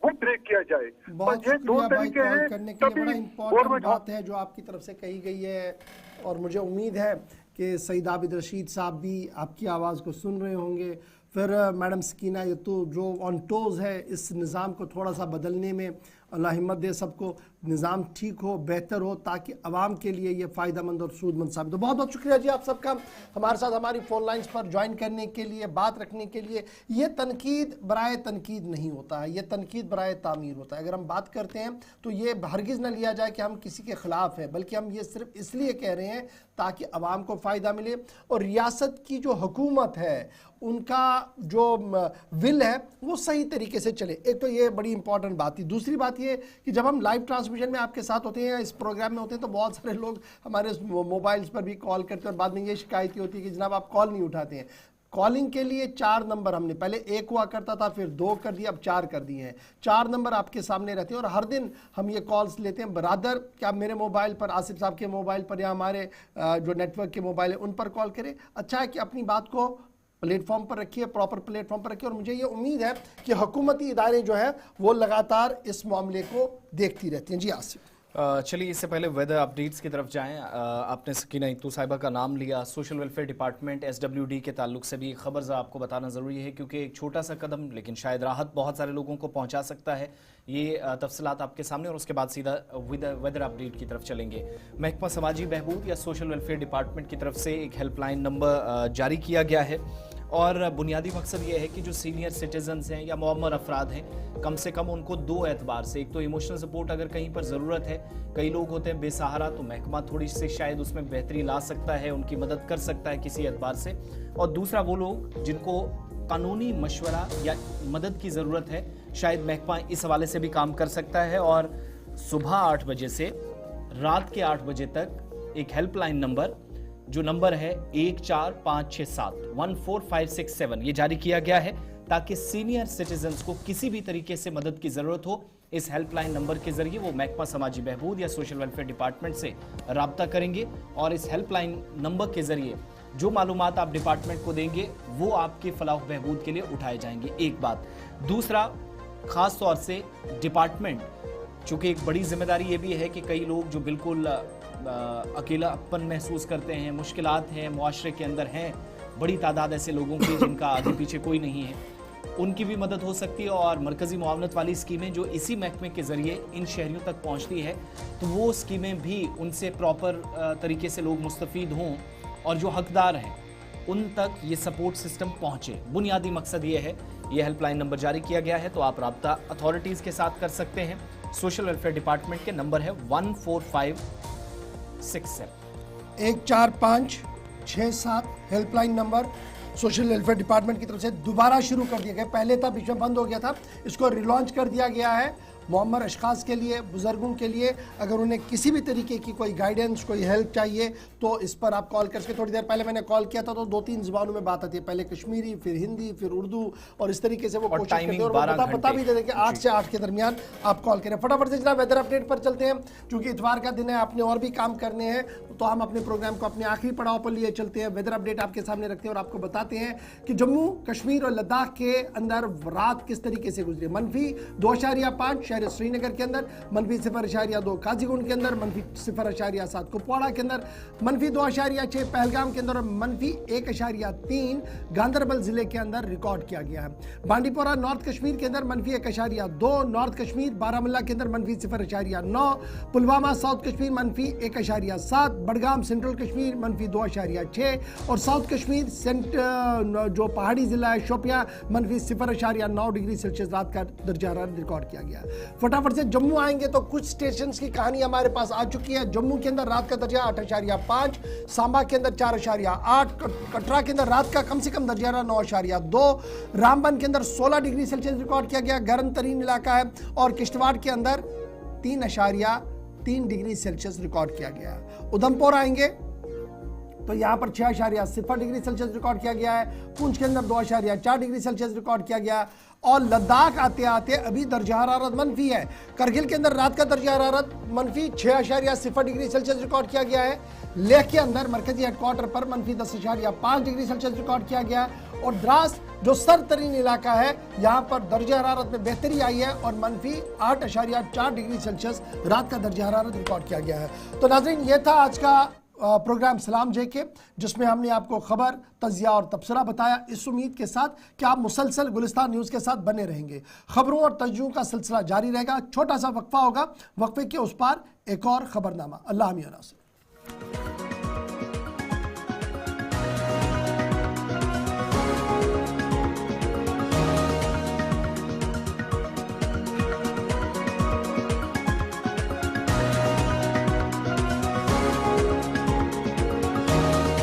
K: वो ब्रेक किया जाए।
B: बहुत
K: ये 2 तरीके हैं।
B: करने के लिए बड़ा इम्पोर्टेंट बात है जो आपकी तरफ से कही गई है, और मुझे उम्मीद है कि सईद आबिद रशीद साहब भी आपकी आवाज़ को सुन रहे होंगे। फिर मैडम सकीना यतूर जो ऑन टोज है इस निज़ाम को थोड़ा सा बदलने में, अल्लाह हिम्मत दे सबको, निज़ाम ठीक हो, बेहतर हो, ताकि आवाम के लिए ये फ़ायदेमंद और सूदमंद साबित हो। बहुत बहुत शुक्रिया जी आप सबका हमारे साथ हमारी फ़ोन लाइन्स पर ज्वाइन करने के लिए, बात रखने के लिए। ये तनकीद बराए तनकीद नहीं होता है, ये तनकीद बराए तामीर होता है। अगर हम बात करते हैं तो ये हरगिज़ न लिया जाए कि हम किसी के ख़िलाफ़ हैं, बल्कि हम ये सिर्फ इसलिए कह रहे हैं ताकि आवाम को फ़ायदा मिले और रियासत की जो हुकूमत है उनका जो विल है वो सही तरीके से चले। एक तो ये बड़ी इंपॉर्टेंट बात थी। दूसरी बात ये कि जब हम लाइव ट्रांसमिशन में आपके साथ होते हैं, इस प्रोग्राम में होते हैं, तो बहुत सारे लोग हमारे मोबाइल्स पर भी कॉल करते हैं और बाद में ये शिकायत होती है कि जनाब आप कॉल नहीं उठाते हैं। कॉलिंग के लिए 4 नंबर हमने पहले 1 हुआ करता था, फिर 2 कर दिया, अब 4 कर दिए हैं। 4 नंबर आपके सामने रहते हैं और हर दिन हम ये कॉल्स लेते हैं। बरादर क्या मेरे मोबाइल पर, आसिफ साहब के मोबाइल पर या हमारे जो नेटवर्क के मोबाइल है उन पर कॉल करें। अच्छा है कि अपनी बात को प्लेटफॉर्म पर रखिए, प्रॉपर प्लेटफॉर्म पर रखिए। और मुझे ये उम्मीद है कि हुकूमती इदारे जो है वो लगातार इस मामले को देखती रहती हैं। जी आसिफ,
A: चलिए इससे पहले वेदर अपडेट्स की तरफ जाएं। आपने सकीना यतूर साहिबा का नाम लिया, सोशल वेलफेयर डिपार्टमेंट SWD के ताल्लुक से भी खबर ज़रा आपको बताना ज़रूरी है, क्योंकि एक छोटा सा कदम लेकिन शायद राहत बहुत सारे लोगों को पहुंचा सकता है। ये तफसीलात आपके सामने, और उसके बाद सीधा वेदर अपडेट की तरफ चलेंगे। महकमा समाजी बहबूद या सोशल वेलफेयर डिपार्टमेंट की तरफ से एक हेल्पलाइन नंबर जारी किया गया है, और बुनियादी मकसद ये है कि जो सीनियर सिटीजन्स हैं या मुअम्मर अफराद हैं, कम से कम उनको 2 एतबार से, एक तो इमोशनल सपोर्ट अगर कहीं पर ज़रूरत है, कई लोग होते हैं बेसहारा, तो महकमा थोड़ी सी शायद उसमें बेहतरी ला सकता है, उनकी मदद कर सकता है किसी एतबार से। और दूसरा वो लोग जिनको कानूनी मशवरा या मदद की ज़रूरत है, शायद महकमा इस हवाले से भी काम कर सकता है। और सुबह 8 बजे से रात के 8 बजे तक एक हेल्पलाइन नंबर, जो नंबर है 14567 14567, ये जारी किया गया है ताकि सीनियर सिटीजन्स को किसी भी तरीके से मदद की ज़रूरत हो, इस हेल्पलाइन नंबर के जरिए वो महकमा समाजी बहबूद या सोशल वेलफेयर डिपार्टमेंट से रब्ता करेंगे, और इस हेल्पलाइन नंबर के जरिए जो मालूमात आप डिपार्टमेंट को देंगे वो आपके फलाह बहबूद के लिए उठाए जाएंगे। एक बात। दूसरा, ख़ास तौर से डिपार्टमेंट, चूँकि एक बड़ी जिम्मेदारी ये भी है कि कई लोग जो बिल्कुल अकेलापन महसूस करते हैं, मुश्किलात हैं, मुआशरे के अंदर हैं, बड़ी तादाद ऐसे लोगों की जिनका आगे पीछे कोई नहीं है, उनकी भी मदद हो सकती है। और मरकज़ी मुआवनत वाली स्कीमें जो इसी महकमे के ज़रिए इन शहरियों तक पहुँचती है, तो वो स्कीमें भी उनसे प्रॉपर तरीके से लोग मुस्तफ़ीद हों और जो हकदार हैं उन तक ये सपोर्ट सिस्टम पहुँचे। बुनियादी मकसद ये है। ये हेल्पलाइन नंबर जारी किया गया है, तो आप रब्ता अथॉरिटीज़ के साथ कर सकते हैं। सोशल वेलफेयर डिपार्टमेंट के नंबर है 14567
B: 14567 helpline number social welfare department की तरफ से दोबारा शुरू कर दिया गया। पहले था, बीच में बंद हो गया था, इसको रिलॉन्च कर दिया गया है मुअम्मर अशखास के लिए, बुजुर्गों के लिए, अगर उन्हें किसी भी तरीके की कोई गाइडेंस, कोई हेल्प चाहिए तो इस पर आप कॉल कर सकते। थोड़ी देर पहले मैंने कॉल किया था तो 2-3 ज़ुबानों में बात आती है, पहले कश्मीरी, फिर हिंदी, फिर उर्दू, और इस तरीके से वो कोशिश करते हैं और बता भी देते हैं कि 8 से 8 के दरमियान आप कॉल करें। फटाफट से जनाब वेदर अपडेट पर चलते हैं, क्योंकि इतवार का दिन है, आपने और भी काम करने हैं, तो हम अपने प्रोग्राम को अपने आखिरी पड़ाव पर लिए चलते हैं। वेदर अपडेट आपके सामने रखते हैं और आपको बताते हैं कि जम्मू कश्मीर और लद्दाख के अंदर रात किस तरीके से गुजरी। -2.5 शहर श्रीनगर के अंदर, -0.2 काजीगुंड के अंदर, -0.7 कुपवाड़ा के अंदर, -2.6 पहलगाम के अंदर और -1.3 गांदरबल जिले के अंदर रिकॉर्ड किया गया है। बांडीपोरा नॉर्थ कश्मीर के अंदर -1.2, नॉर्थ कश्मीर बारामुल्ला के अंदर -0.9, पुलवामा साउथ कश्मीर -1.7, बडगाम सेंट्रल कश्मीर -2.6 और साउथ कश्मीर जो पहाड़ी जिला है शोपियां -0.9 डिग्री सेल्सियस रात का दर्जा हरारत रिकॉर्ड किया गया। फटाफट से जम्मू आएंगे तो कुछ स्टेशन की कहानी हमारे पास आ चुकी है। जम्मू के अंदर रात का दर्जा 8.5, सांबा के अंदर 4.8, कटरा के अंदर रात का कम से कम दर्जा 9.2, रामबन के अंदर 16 डिग्री सेल्सियस रिकॉर्ड किया गया, गर्म तरीन इलाका है, और किश्तवाड़ के अंदर 3.3 डिग्री सेल्सियस रिकॉर्ड किया गया। उधमपुर आएंगे तो यहाँ पर 6.0 डिग्री सेल्सियस रिकॉर्ड किया गया है, पुंछ के अंदर 2.4 डिग्री सेल्सियस रिकॉर्ड किया गया, और लद्दाख आते आते अभी दर्जा हरारत मनफी है। करगिल के अंदर रात का दर्जा हरारत -6.0 डिग्री सेल्सियस रिकॉर्ड किया गया है। लेह के अंदर मरकजी हेडक्वार्टर पर -10.5 डिग्री सेल्सियस रिकॉर्ड किया गया है, और द्रास जो सरतरीन इलाका है यहाँ पर दर्जा हरारत में बेहतरी आई है और -8.4 डिग्री सेल्सियस रात का दर्जा हरारत रिकॉर्ड किया गया है। तो नाज़रीन, ये था आज का प्रोग्राम सलाम जेके, जिसमें हमने आपको खबर, तजिया और तबसरा बताया, इस उम्मीद के साथ कि आप मुसलसल गुलिस्तान न्यूज़ के साथ बने रहेंगे। खबरों और तजियों का सिलसिला जारी रहेगा। छोटा सा वक्फा होगा, वक्फे के उस पार एक और खबरनामा। अल्लाह मियां नासिर।